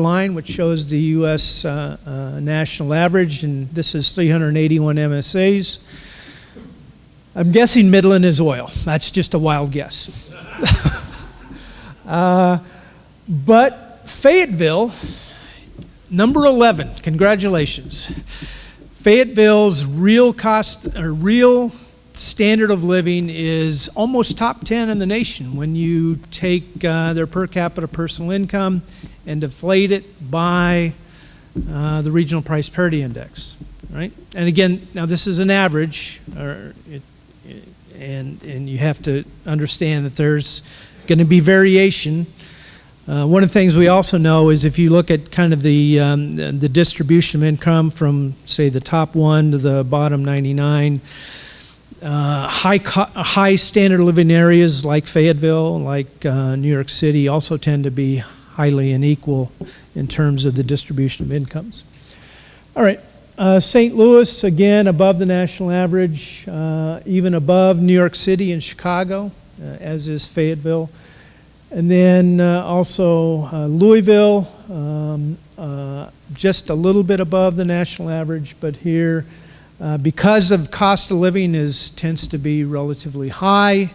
[SPEAKER 2] line, which shows the U.S. National average, and this is 381 MSAs. I'm guessing Midland is oil. That's just a wild guess. But Fayetteville, number 11, congratulations. Fayetteville's real standard of living is almost top 10 in the nation when you take their per capita personal income and deflate it by the regional price parity index, right? And again, now this is an average, and you have to understand that there's going to be variation. One of the things we also know is if you look at kind of the distribution of income from, say, the top 1 to the bottom 99, high standard of living areas like Fayetteville, like New York City, also tend to be highly unequal in terms of the distribution of incomes. All right, St. Louis, again, above the national average, even above New York City and Chicago, as is Fayetteville. And then also Louisville, just a little bit above the national average, but here, because of cost of living tends to be relatively high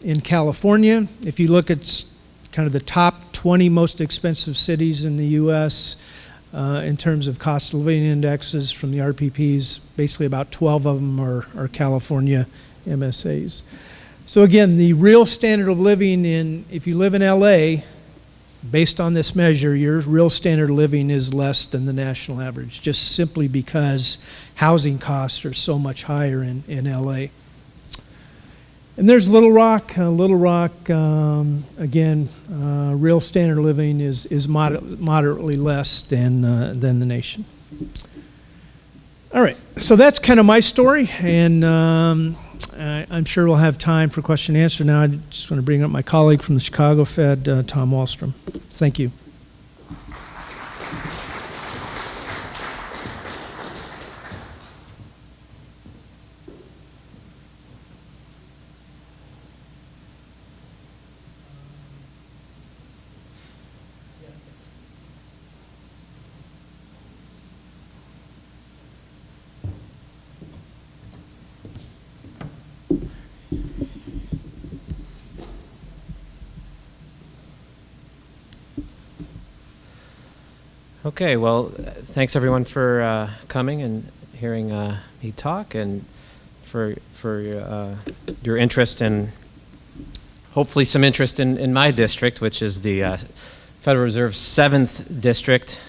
[SPEAKER 2] in California. If you look at kind of the top 20 most expensive cities in the U.S. In terms of cost of living indexes from the RPPs, basically about 12 of them are California MSAs. So again, the real standard of living if you live in LA, based on this measure, your real standard of living is less than the national average, just simply because housing costs are so much higher in LA. And there's Little Rock. Again, real standard of living is moderately less than the nation. All right, so that's kind of my story, and I'm sure we'll have time for question and answer now. I just want to bring up my colleague from the Chicago Fed, Thom Walstrum. Thank you.
[SPEAKER 3] Okay, well, thanks everyone for coming and hearing me talk, and for your interest in hopefully some interest in my district, which is the Federal Reserve 7th District.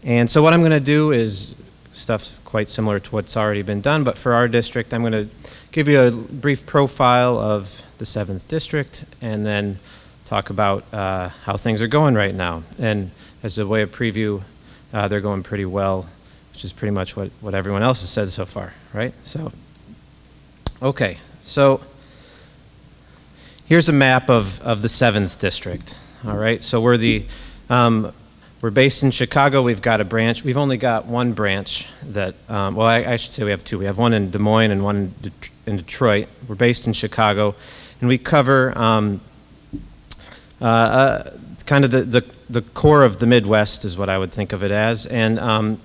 [SPEAKER 3] And so what I'm going to do is stuff quite similar to what's already been done, but for our district, I'm going to give you a brief profile of the 7th District and then talk about how things are going right now. And as a way of preview, they're going pretty well, which is pretty much what everyone else has said so far, right? So, okay, so here's a map of the 7th District, all right? So we're based in Chicago. We've got a branch. We've only got one branch that, well, I should say we have two. We have one in Des Moines and one in Detroit. We're based in Chicago, and we cover kind of the core of the Midwest is what I would think of it as. And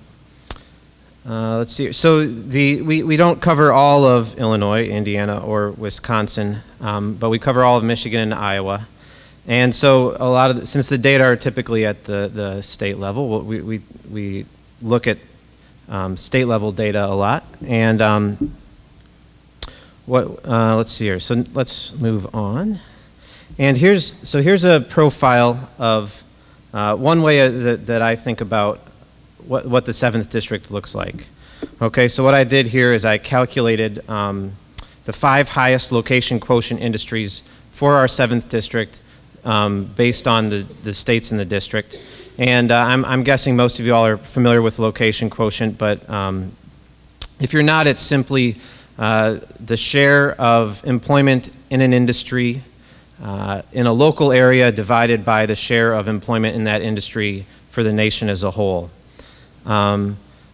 [SPEAKER 3] let's see. So we don't cover all of Illinois, Indiana, or Wisconsin, but we cover all of Michigan and Iowa. And so a lot of since the data are typically at the state level, we look at state level data a lot. And let's see here. So let's move on. And here's a profile of one way that I think about what the 7th District looks like. Okay, so what I did here is I calculated the 5 highest location quotient industries for our 7th District based on the states in the district. And I'm guessing most of you all are familiar with location quotient, but if you're not, it's simply the share of employment in an industry in a local area divided by the share of employment in that industry for the nation as a whole.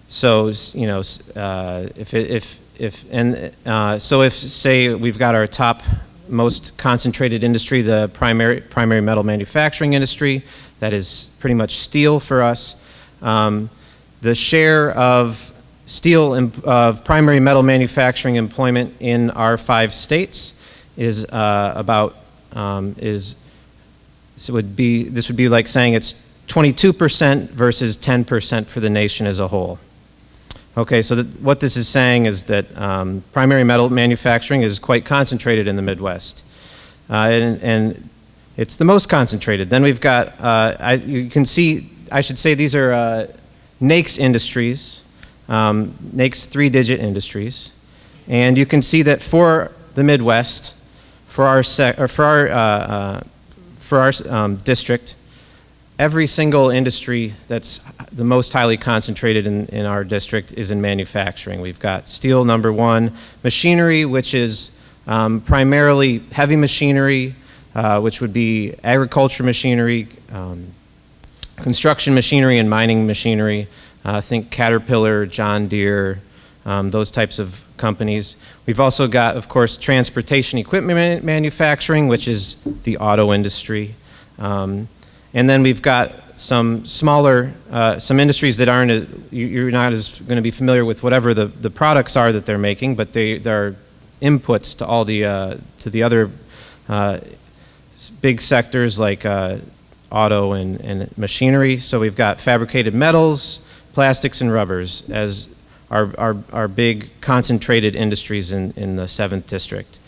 [SPEAKER 3] So you know, if say we've got our top most concentrated industry, the primary metal manufacturing industry, that is pretty much steel for us. The share of steel of primary metal manufacturing employment in our 5 states is this would be like saying it's 22% versus 10% for the nation as a whole. Okay, so what this is saying is that primary metal manufacturing is quite concentrated in the Midwest, and it's the most concentrated. Then we've got you can see, I should say these are NAICS industries, NAICS 3-digit industries, and you can see that for the Midwest, for our district, every single industry that's the most highly concentrated in our district is in manufacturing. We've got steel, number 1, machinery, which is primarily heavy machinery, which would be agriculture machinery, construction machinery, and mining machinery. Think Caterpillar, John Deere, those types of companies. We've also got, of course, transportation equipment manufacturing, which is the auto industry. And then we've got some smaller, some industries that aren't, you're not as going to be familiar with whatever the products are that they're making, but they're inputs to all the other big sectors like auto and machinery. So we've got fabricated metals, plastics, and rubbers as our big concentrated industries in the 7th District.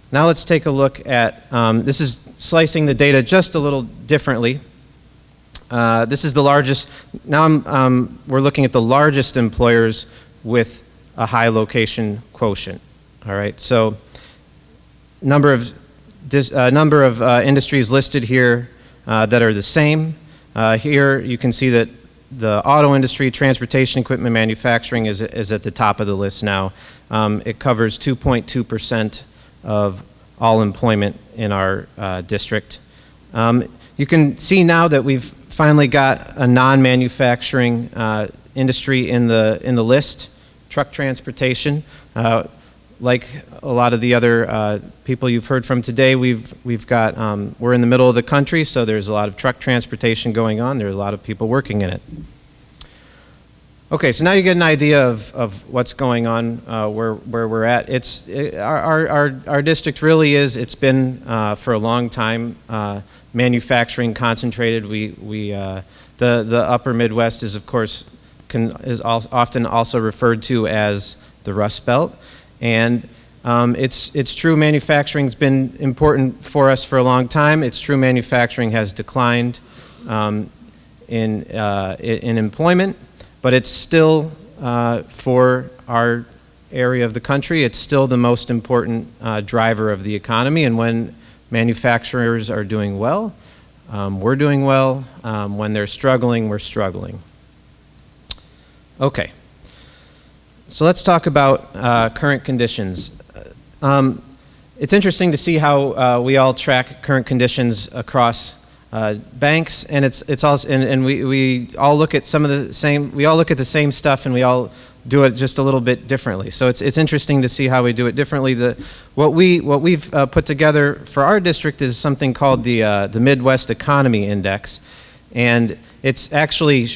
[SPEAKER 3] Now let's take a look at, this is slicing the data just a little differently. This is the largest, now we're looking at the largest employers with a high location quotient. All right, so number of industries listed here that are the same. Here you can see that the auto industry, transportation equipment manufacturing is at the top of the list now. It covers 2.2% of all employment in our district. You can see now that we've finally got a non-manufacturing industry in the list, truck transportation. Like a lot of the other people you've heard from today, we've got, we're in the middle of the country, so there's a lot of truck transportation going on. There's a lot of people working in it. Okay, so now you get an idea of what's going on, where we're at. Our district really is, it's been for a long time manufacturing concentrated. The upper Midwest is, of course, is often also referred to as the Rust Belt. And It's true manufacturing's been important for us for a long time. It's true manufacturing has declined in employment, but it's still, for our area of the country, it's still the most important driver of the economy. And when manufacturers are doing well, we're doing well. When they're struggling, we're struggling. Okay, so let's talk about current conditions. It's interesting to see how we all track current conditions across banks, and it's also and we all look at the same stuff, and we all do it just a little bit differently. So it's interesting to see how we do it differently. What we've put together for our district is something called the Midwest Economy Index, and it's actually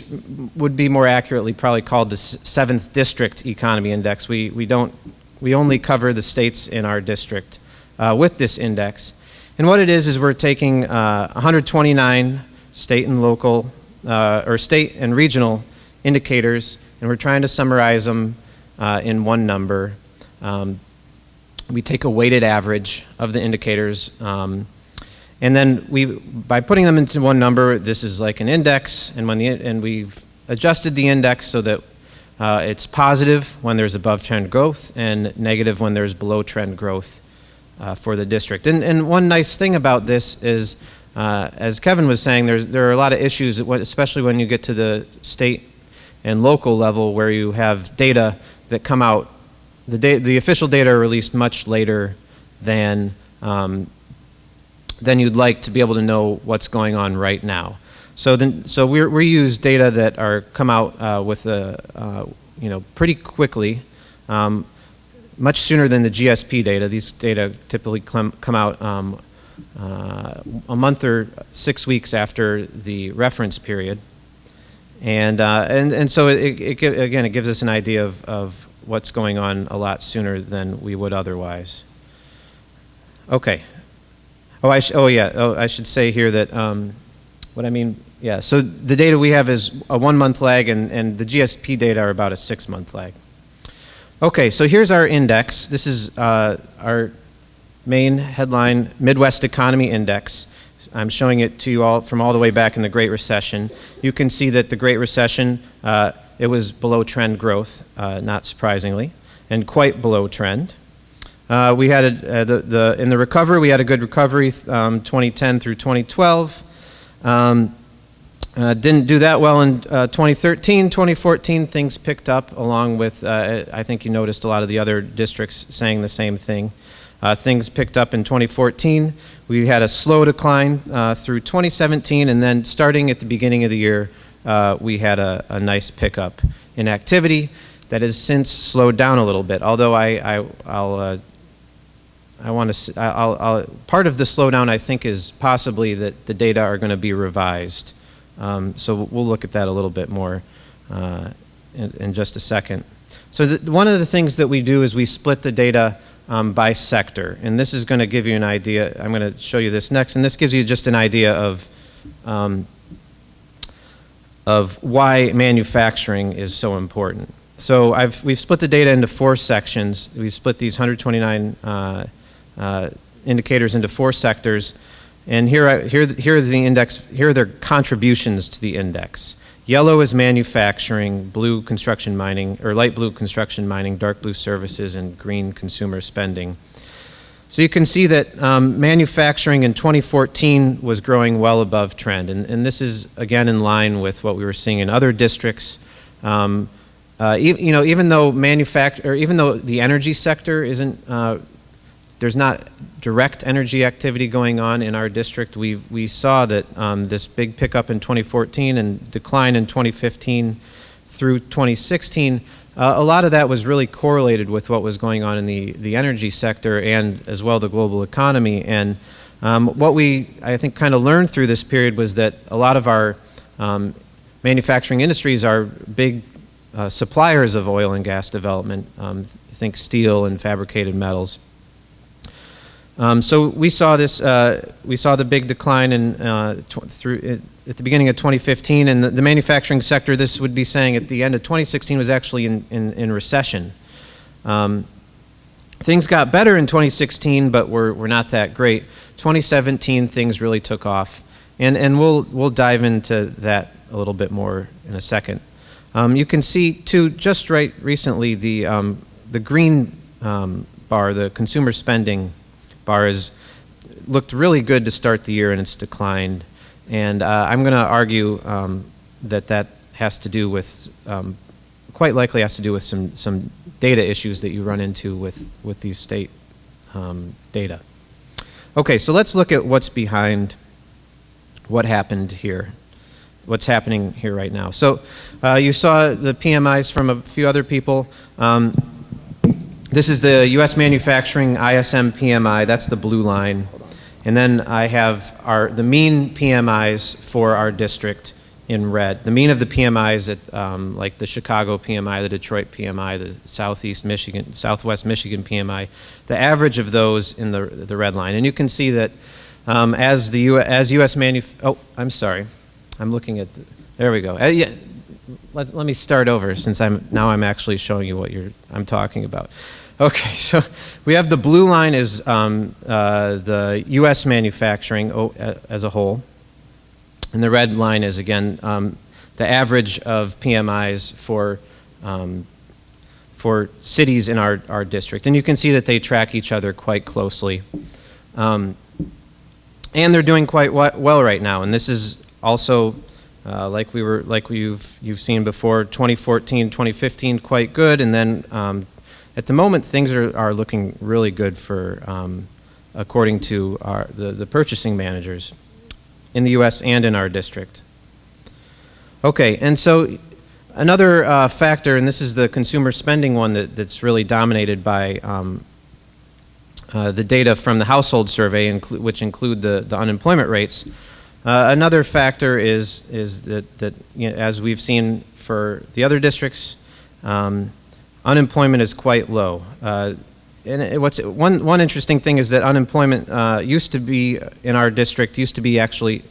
[SPEAKER 3] would be more accurately probably called the 7th District Economy Index. We only cover the states in our district with this index. And what it is we're taking 129 state and local, or state and regional indicators, and we're trying to summarize them in one number. We take a weighted average of the indicators, and then by putting them into one number, this is like an index, and we've adjusted the index so that it's positive when there's above trend growth and negative when there's below trend growth for the district. And one nice thing about this is, as Kevin was saying, there are a lot of issues, especially when you get to the state and local level where you have data that come out. The official data are released much later than you'd like to be able to know what's going on right now. So we use data that are come out with pretty quickly, much sooner than the GSP data. These data typically come out a month or 6 weeks after the reference period, and so it gives us an idea of what's going on a lot sooner than we would otherwise. Okay. I should say here that. What I mean, yeah, so the data we have is a 1-month lag, and the GSP data are about a 6-month lag. Okay, so here's our index. This is our main headline, Midwest Economy Index. I'm showing it to you all from all the way back in the Great Recession. You can see that the Great Recession, it was below trend growth, not surprisingly, and quite below trend. We had in the recovery, we had a good recovery, 2010 through 2012. Didn't do that well in 2013, 2014, things picked up along with, I think you noticed a lot of the other districts saying the same thing. Things picked up in 2014. We had a slow decline through 2017, and then starting at the beginning of the year, we had a nice pickup in activity that has since slowed down a little bit, although part of the slowdown, I think, is possibly that the data are going to be revised. So we'll look at that a little bit more in just a second. So one of the things that we do is we split the data by sector, and this is going to give you an idea. I'm going to show you this next, and this gives you just an idea of why manufacturing is so important. So we've split the data into 4 sections. We've split these 129 indicators into 4 sectors, and here are the index. Here are their contributions to the index. Yellow is manufacturing, blue construction mining, or light blue construction mining, dark blue services, and green consumer spending. So you can see that manufacturing in 2014 was growing well above trend, and this is again in line with what we were seeing in other districts. Even though the energy sector isn't, there's not direct energy activity going on in our district. We saw that this big pickup in 2014 and decline in 2015 through 2016. A lot of that was really correlated with what was going on in the energy sector and as well the global economy. And what we, I think, kind of learned through this period was that a lot of our manufacturing industries are big suppliers of oil and gas development. Think steel and fabricated metals. So we saw this. We saw the big decline at the beginning of 2015, and the manufacturing sector. This would be saying at the end of 2016 was actually in recession. Things got better in 2016, but were not that great. 2017, things really took off, and we'll dive into that a little bit more in a second. You can see too, just right recently, the green bar, the consumer spending bar, has looked really good to start the year, and it's declined. And I'm going to argue that has to do with, quite likely has to do with some data issues that you run into with these state data. Okay, so let's look at what's behind what happened here, what's happening here right now. So you saw the PMIs from a few other people. This is the U.S. manufacturing ISM PMI, that's the blue line. And then I have the mean PMIs for our district in red. The mean of the PMIs at like the Chicago PMI, the Detroit PMI, the Southwest Michigan PMI, the average of those in the red line. And you can see that as U.S. oh, I'm sorry. I'm looking at, there we go. Yeah, let me start over since now I'm actually showing you what I'm talking about. Okay, so we have the blue line is the U.S. manufacturing as a whole, and the red line is again the average of PMIs for cities in our district, and you can see that they track each other quite closely, and they're doing quite well right now. And this is also like you've seen before, 2014, 2015, quite good, and then. At the moment, things are looking really good for, according to the purchasing managers in the U.S. and in our district. Okay, and so another factor, and this is the consumer spending one that's really dominated by the data from the household survey, which include the unemployment rates. Another factor is that you know, as we've seen for the other districts, unemployment is quite low. And one interesting thing is that unemployment used to be, in our district, used to be actually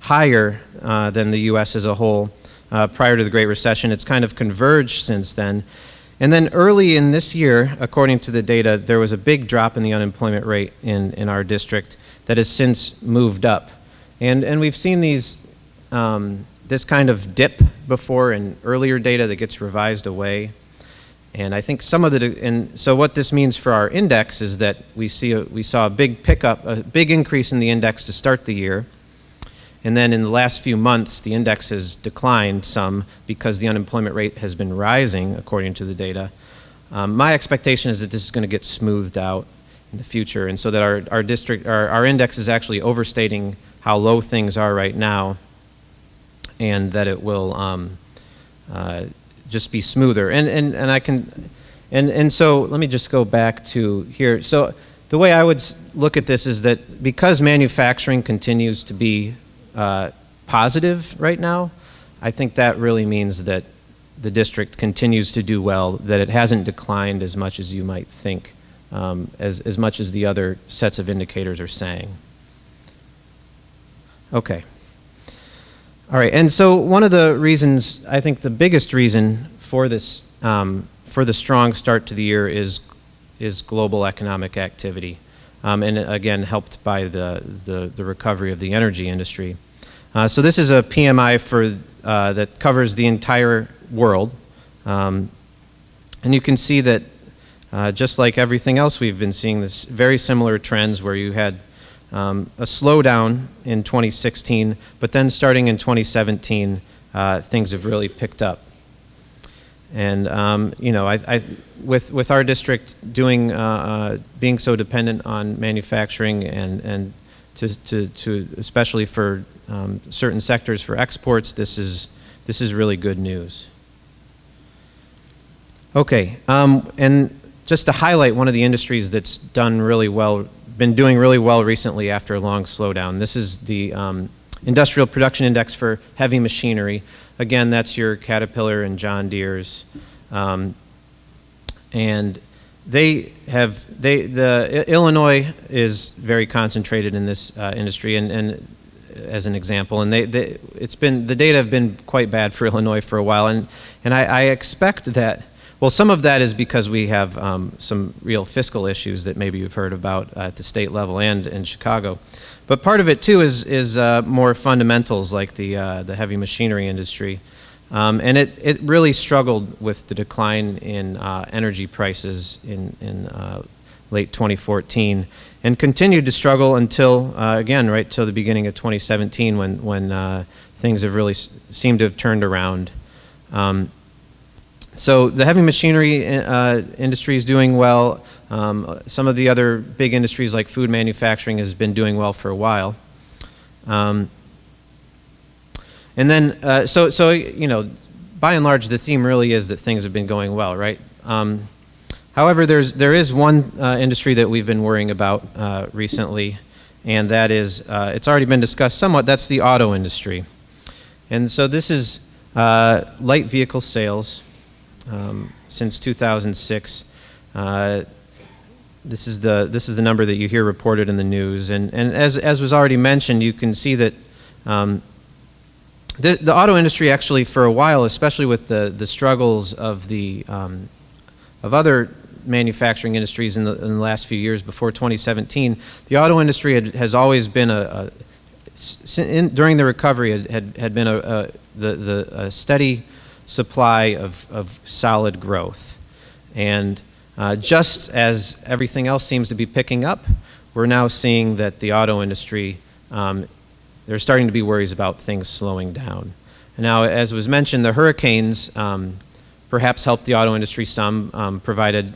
[SPEAKER 3] higher than the U.S. as a whole prior to the Great Recession. It's kind of converged since then. And then early in this year, according to the data, there was a big drop in the unemployment rate in our district that has since moved up. And we've seen this kind of dip before in earlier data that gets revised away. And I think so what this means for our index is that we saw a big pickup, a big increase in the index to start the year. And then in the last few months, the index has declined some because the unemployment rate has been rising, according to the data. My expectation is that this is going to get smoothed out in the future, and so that our index is actually overstating how low things are right now, and that it will just be smoother. And so let me just go back to here. So the way I would look at this is that because manufacturing continues to be positive right now, I think that really means that the district continues to do well, that it hasn't declined as much as you might think, as much as the other sets of indicators are saying. Okay. All right, and so one of the reasons, I think the biggest reason for this, for the strong start to the year is global economic activity, and again helped by the recovery of the energy industry. So this is a PMI that covers the entire world, and you can see that just like everything else we've been seeing, this very similar trends where you had a slowdown in 2016, but then starting in 2017, things have really picked up. And you know, with our district being so dependent on manufacturing and to especially for certain sectors for exports, this is really good news. Okay, and just to highlight one of the industries that's done really well. Been doing really well recently after a long slowdown. This is the Industrial Production Index for heavy machinery. Again, that's your Caterpillar and John Deere's. And Illinois is very concentrated in this industry, and as an example, and the data have been quite bad for Illinois for a while, and I expect that Well, some of that is because we have some real fiscal issues that maybe you've heard about at the state level and in Chicago. But part of it too is more fundamentals, like the heavy machinery industry. And it really struggled with the decline in energy prices in late 2014, and continued to struggle until, again, right till the beginning of 2017 when things have really seemed to have turned around. So the heavy machinery industry is doing well. Some of the other big industries like food manufacturing has been doing well for a while. And then, so you know, by and large, the theme really is that things have been going well, right? However, there is one industry that we've been worrying about recently, and that is, it's already been discussed somewhat, that's the auto industry. And so this is light vehicle sales since 2006. This is the number that you hear reported in the news, and as was already mentioned, you can see that the auto industry actually, for a while, especially with the struggles of other manufacturing industries in the last few years before 2017, the auto industry has always been during the recovery had been a steady supply of solid growth. And just as everything else seems to be picking up, we're now seeing that the auto industry, there's starting to be worries about things slowing down. And now, as was mentioned, the hurricanes perhaps helped the auto industry some, provided,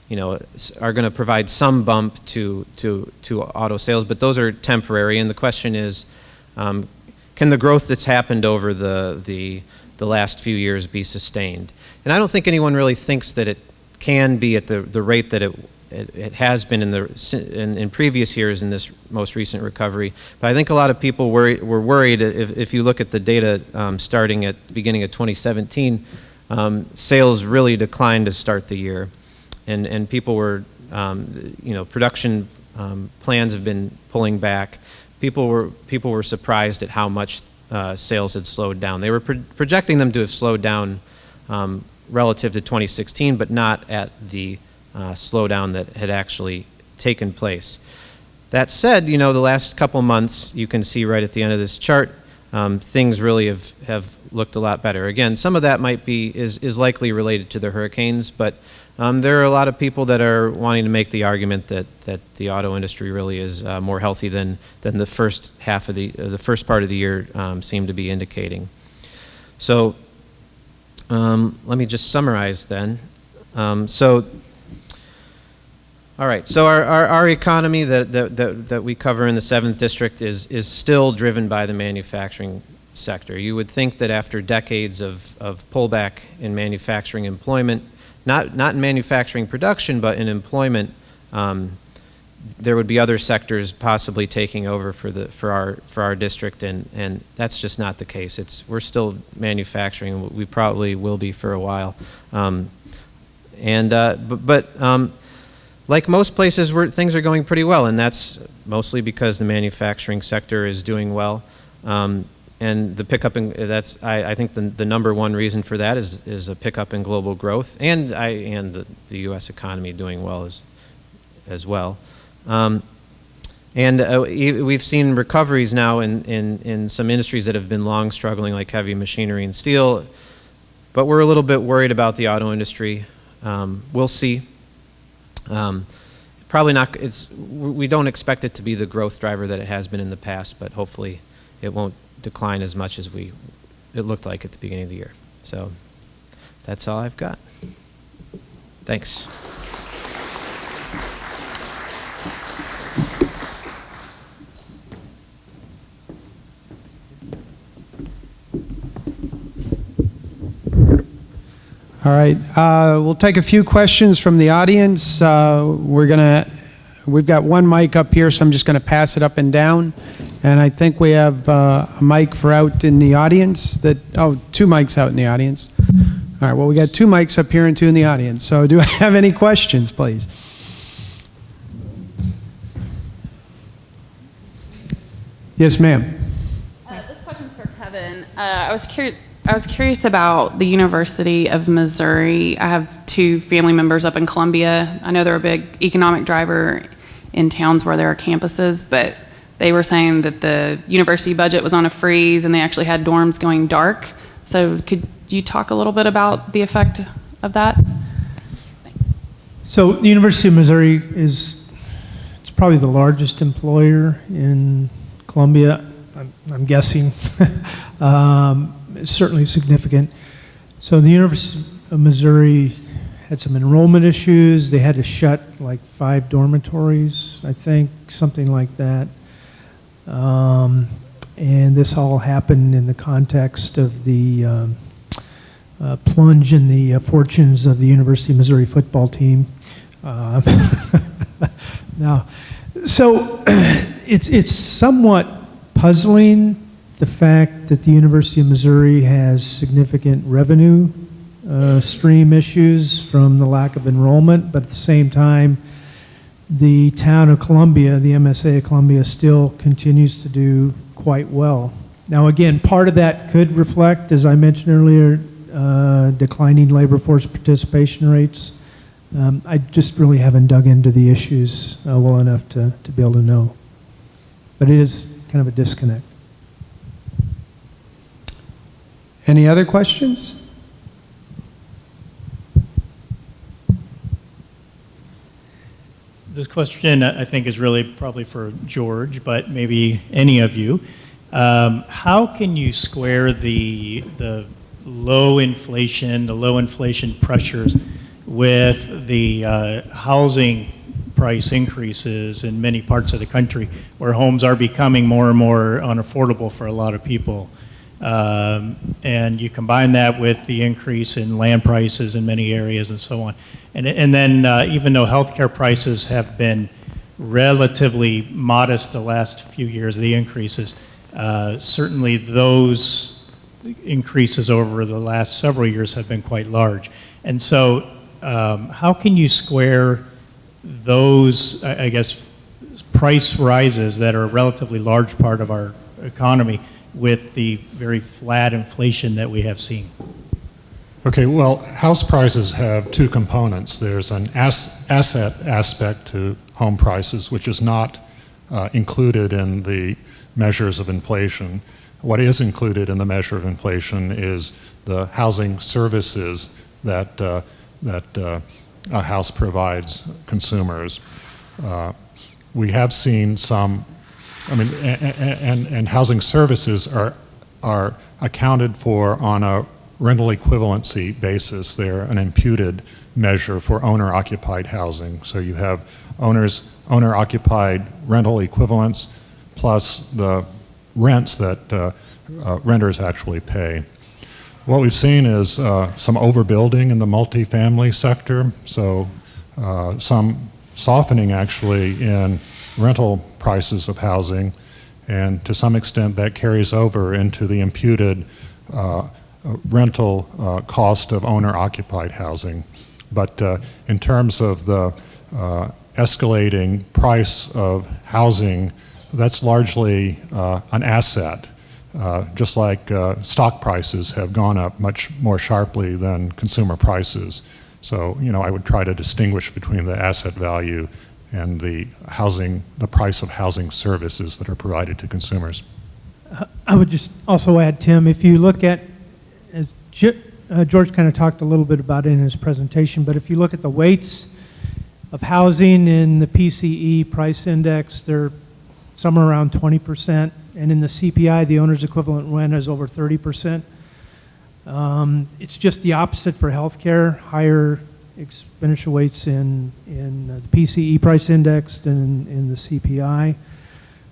[SPEAKER 3] you know, are going to provide some bump to auto sales, but those are temporary. And the question is, can the growth that's happened over the last few years be sustained? And I don't think anyone really thinks that it can be at the rate that it has been in previous years in this most recent recovery. But I think a lot of people were worried. If you look at the data starting at the beginning of 2017, sales really declined to start the year, and people were, you know, production plans have been pulling back. People were surprised at how much sales had slowed down. They were projecting them to have slowed down relative to 2016, but not at the slowdown that had actually taken place. That said, you know, the last couple months, you can see right at the end of this chart, things really have looked a lot better. Again, some of that is likely related to the hurricanes, but there are a lot of people that are wanting to make the argument that the auto industry really is more healthy than the first half of the first part of the year seemed to be indicating. So let me just summarize then. All right, so our economy that we cover in the 7th District is still driven by the manufacturing sector. You would think that after decades of pullback in manufacturing employment, not in manufacturing production, but in employment, there would be other sectors possibly taking over for our district, and that's just not the case. We're still manufacturing. We probably will be for a while, like most places, things are going pretty well, and that's mostly because the manufacturing sector is doing well. And the pickup I think the number one reason for that is a pickup in global growth, and the U.S. economy doing well as well. We've seen recoveries now in some industries that have been long struggling, like heavy machinery and steel, but we're a little bit worried about the auto industry. We'll see. Probably not. We don't expect it to be the growth driver that it has been in the past, but hopefully it won't decline as much as it looked like at the beginning of the year. So that's all I've got. Thanks.
[SPEAKER 4] All right, we'll take a few questions from the audience. We've got one mic up here, so I'm just going to pass it up and down. And I think we have a mic for out in the audience. Two mics out in the audience. All right, well, we got 2 mics up here and 2 in the audience. So do I have any questions, please? Yes, ma'am.
[SPEAKER 5] This question's for Kevin. I was curious, I was curious about the University of Missouri. I have 2 family members up in Columbia. I know they're a big economic driver in towns where there are campuses, but they were saying that the university budget was on a freeze and they actually had dorms going dark. So could you talk a little bit about the effect of that?
[SPEAKER 2] So the University of Missouri it's probably the largest employer in Columbia, I'm guessing. It's certainly significant. So the University of Missouri had some enrollment issues. They had to shut like 5 dormitories, I think, something like that. And this all happened in the context of the plunge in the fortunes of the University of Missouri football team. Now, so it's somewhat puzzling, the fact that the University of Missouri has significant revenue stream issues from the lack of enrollment, but at the same time, the town of Columbia, the MSA of Columbia, still continues to do quite well. Now again, part of that could reflect, as I mentioned earlier, declining labor force participation rates. I just really haven't dug into the issues well enough to be able to know. But it is kind of a disconnect.
[SPEAKER 4] Any other questions?
[SPEAKER 6] This question, I think, is really probably for George, but maybe any of you. How can you square the low inflation pressures with the housing price increases in many parts of the country where homes are becoming more and more unaffordable for a lot of people? And you combine that with the increase in land prices in many areas and so on. And then even though healthcare prices have been relatively modest the last few years, the increases, certainly those increases over the last several years have been quite large. And so how can you square those, I guess, price rises that are a relatively large part of our economy with the very flat inflation that we have seen?
[SPEAKER 7] Okay, well, house prices have 2 components. There's an asset aspect to home prices, which is not included in the measures of inflation. What is included in the measure of inflation is the housing services that a house provides consumers. We have seen some, and housing services are accounted for on a rental equivalency basis. They're an imputed measure for owner-occupied housing. So you have owner-occupied rental equivalents plus the rents that renters actually pay. What we've seen is some overbuilding in the multifamily sector, so some softening actually in rental prices of housing, and to some extent that carries over into the imputed rental cost of owner-occupied housing. But in terms of the escalating price of housing, that's largely an asset. Just like stock prices have gone up much more sharply than consumer prices. So, I would try to distinguish between the asset value and the price of housing services that are provided to consumers.
[SPEAKER 2] I would just also add, Tim, if you look at, as George kind of talked a little bit about it in his presentation, but if you look at the weights of housing in the PCE price index, they're somewhere around 20%, and in the CPI, the owner's equivalent rent is over 30%. It's just the opposite for healthcare, higher expenditure weights in the PCE price index than in the CPI.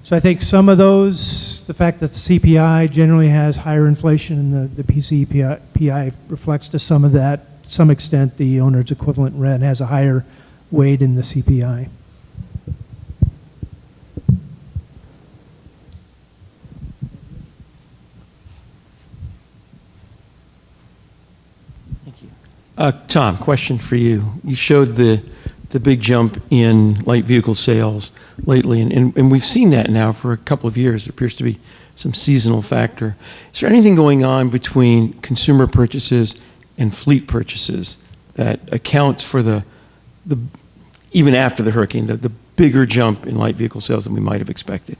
[SPEAKER 2] So I think some of those, the fact that the CPI generally has higher inflation and the PCE reflects to some of that, to some extent the owner's equivalent rent has a higher weight in the CPI.
[SPEAKER 8] Thom, question for you. You showed the big jump in light vehicle sales lately, and we've seen that now for a couple of years. There appears to be some seasonal factor. Is there anything going on between consumer purchases and fleet purchases that accounts for the even after the hurricane, the bigger jump in light vehicle sales than we might have expected?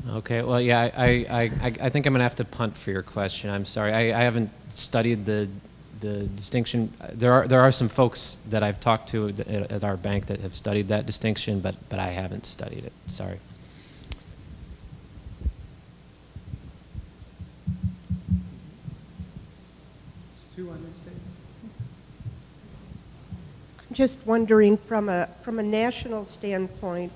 [SPEAKER 3] Okay, well, yeah, I think I'm going to have to punt for your question. I'm sorry. I haven't studied the distinction. There are some folks that I've talked to at our bank that have studied that distinction, but I haven't studied it. Sorry.
[SPEAKER 9] Just wondering from a national standpoint,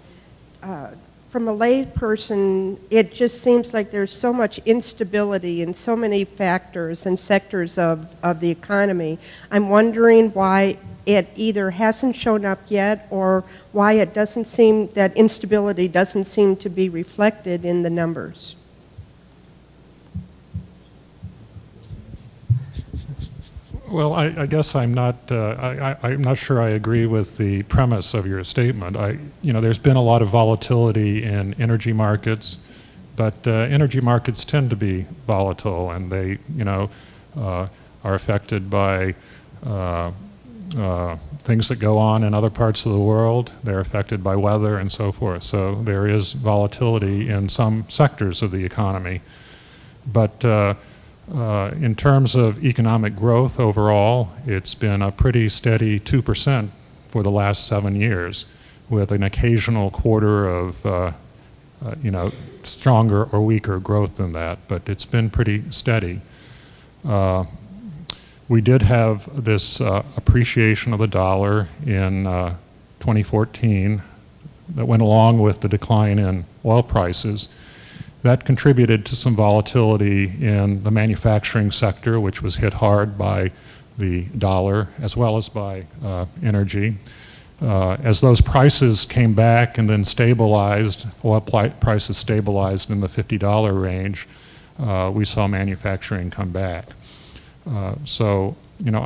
[SPEAKER 9] from a lay person, it just seems like there's so much instability in so many factors and sectors of the economy. I'm wondering why it either hasn't shown up yet or why it doesn't seem, that instability doesn't seem to be reflected in the numbers.
[SPEAKER 7] Well, I guess I'm not sure I agree with the premise of your statement. There's been a lot of volatility in energy markets, but energy markets tend to be volatile, and they, are affected by things that go on in other parts of the world. They're affected by weather and so forth. So there is volatility in some sectors of the economy, but in terms of economic growth overall, it's been a pretty steady 2% for the last 7 years, with an occasional quarter of, stronger or weaker growth than that, but it's been pretty steady. We did have this appreciation of the dollar in 2014 that went along with the decline in oil prices. That contributed to some volatility in the manufacturing sector, which was hit hard by the dollar as well as by energy. As those prices came back and then stabilized, oil prices stabilized in the $50 range, we saw manufacturing come back. I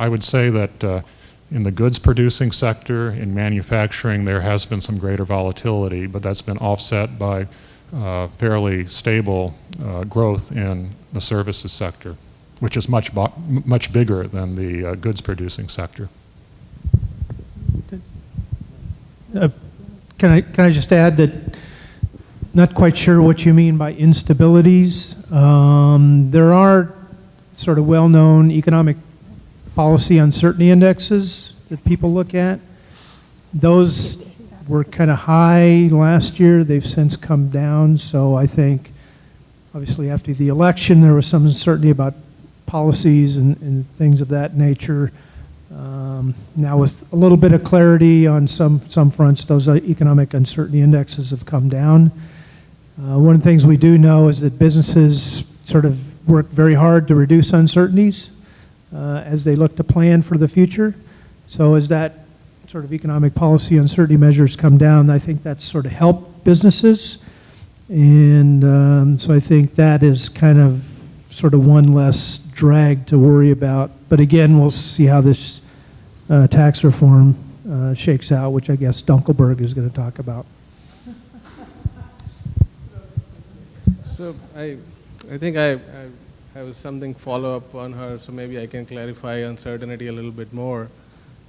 [SPEAKER 7] would say that in the goods producing sector, in manufacturing, there has been some greater volatility, but that's been offset by fairly stable growth in the services sector, which is much bigger than the goods producing sector.
[SPEAKER 2] Can I just add that not quite sure what you mean by instabilities. There are sort of well-known economic policy uncertainty indexes that people look at. Those were kind of high last year. They've since come down. So I think, obviously, after the election, there was some uncertainty about policies and things of that nature. Now, with a little bit of clarity on some fronts, those economic uncertainty indexes have come down. One of the things we do know is that businesses sort of work very hard to reduce uncertainties as they look to plan for the future. So as that sort of economic policy uncertainty measures come down, I think that's sort of helped businesses. And so I think that is kind of sort of one less drag to worry about. But again, we'll see how this tax reform shakes out, which I guess Dunkelberg is going to talk about.
[SPEAKER 10] So I think I have something follow up on her, so maybe I can clarify uncertainty a little bit more.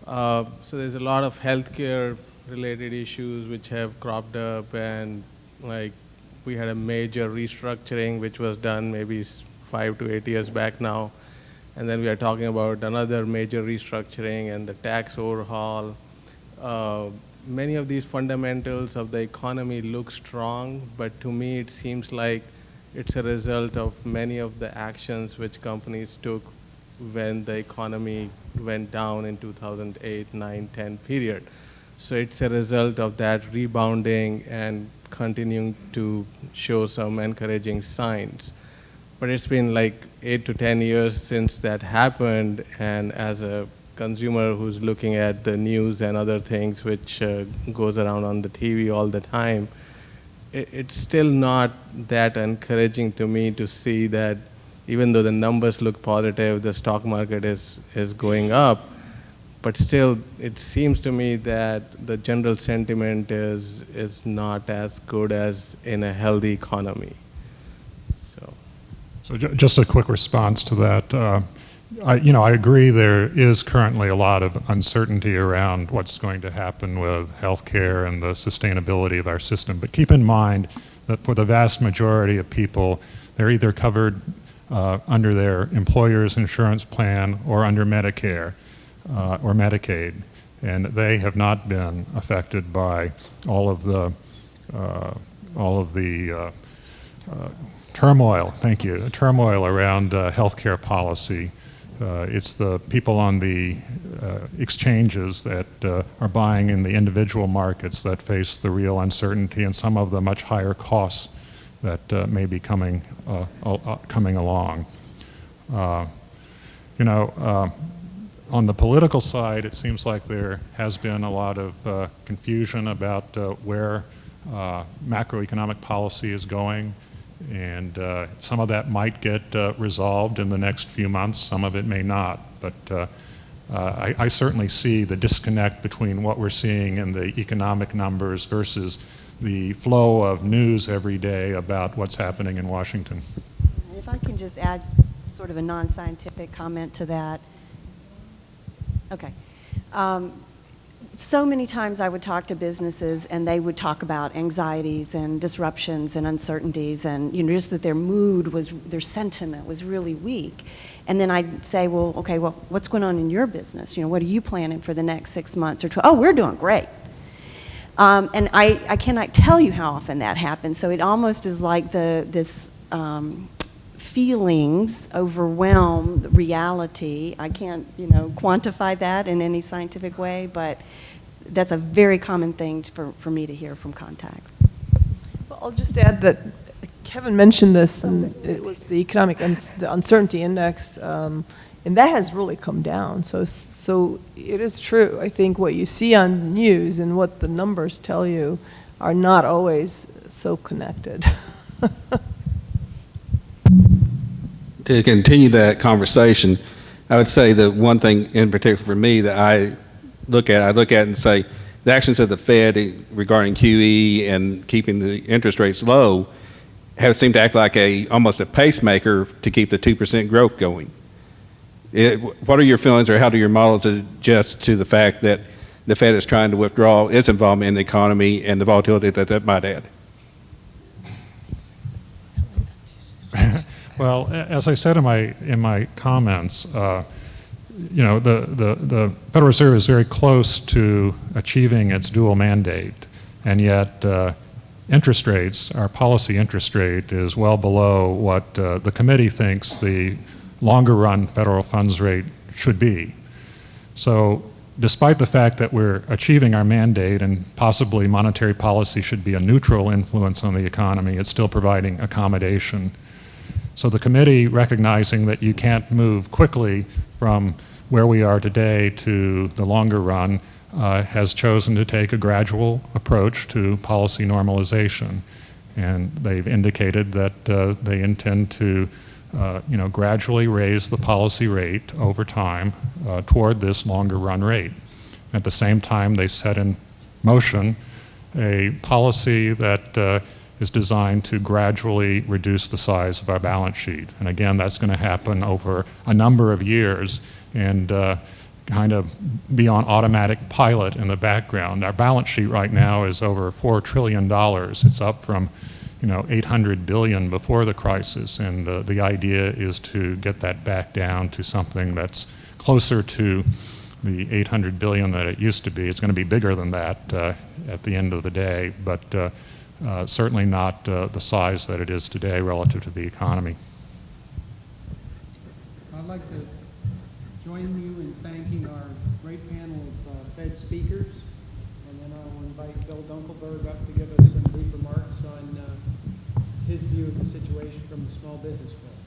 [SPEAKER 10] So there's a lot of healthcare related issues which have cropped up, and like we had a major restructuring which was done maybe 5 to 8 years back now, and then we are talking about another major restructuring and the tax overhaul. Many of these fundamentals of the economy look strong, but to me it seems like it's a result of many of the actions which companies took when the economy went down in 2008, 9, 10 period. So it's a result of that rebounding and continuing to show some encouraging signs. But it's been like 8 to 10 years since that happened, and as a consumer who's looking at the news and other things which goes around on the TV all the time, it's still not that encouraging to me to see that even though the numbers look positive, the stock market is going up, but still it seems to me that the general sentiment is not as good as in a healthy economy. So
[SPEAKER 7] So just a quick response to that. I agree there is currently a lot of uncertainty around what's going to happen with healthcare and the sustainability of our system. But keep in mind that for the vast majority of people, they're either covered under their employer's insurance plan or under Medicare or Medicaid. And they have not been affected by all of the turmoil, thank you, turmoil around healthcare policy. It's the people on the exchanges that are buying in the individual markets that face the real uncertainty and some of the much higher costs that may be coming along. On the political side, it seems like there has been a lot of confusion about where macroeconomic policy is going. And some of that might get resolved in the next few months, some of it may not. But I certainly see the disconnect between what we're seeing in the economic numbers versus the flow of news every day about what's happening in Washington.
[SPEAKER 1] If I can just add sort of a non-scientific comment to that. Okay. So many times I would talk to businesses and they would talk about anxieties and disruptions and uncertainties and just that their mood was, their sentiment was really weak. And then I'd say, well, okay, well, what's going on in your business? What are you planning for the next 6 months or 12? Oh, we're doing great. And I cannot tell you how often that happens. So it almost is like this feelings overwhelm the reality. I can't, quantify that in any scientific way, but that's a very common thing for me to hear from contacts.
[SPEAKER 11] Well, I'll just add that Kevin mentioned this, and it was the economic the uncertainty index, and that has really come down. So it is true. I think what you see on the news and what the numbers tell you are not always so connected.
[SPEAKER 12] To continue that conversation, I would say that one thing in particular for me that I look at and say the actions of the Fed regarding QE and keeping the interest rates low have seemed to act like almost a pacemaker to keep the 2% growth going. What are your feelings, or how do your models adjust to the fact that the Fed is trying to withdraw its involvement in the economy and the volatility that might add?
[SPEAKER 7] Well, as I said in my comments, the Federal Reserve is very close to achieving its dual mandate, and yet interest rates, our policy interest rate, is well below what the committee thinks the longer run federal funds rate should be. So despite the fact that we're achieving our mandate and possibly monetary policy should be a neutral influence on the economy, it's still providing accommodation. So the committee, recognizing that you can't move quickly from where we are today to the longer run, has chosen to take a gradual approach to policy normalization. And they've indicated that they intend to gradually raise the policy rate over time toward this longer run rate. At the same time, they set in motion a policy that is designed to gradually reduce the size of our balance sheet. And again, that's going to happen over a number of years and kind of be on automatic pilot in the background. Our balance sheet right now is over $4 trillion. It's up from $800 billion before the crisis, and the idea is to get that back down to something that's closer to the $800 billion that it used to be. It's going to be bigger than that at the end of the day, but certainly not the size that it is today relative to the economy.
[SPEAKER 4] I'd like to join you in thanking our great panel of Fed speakers, and then I'll invite Bill Dunkelberg up to give us some brief remarks on his view of the situation from the small business world.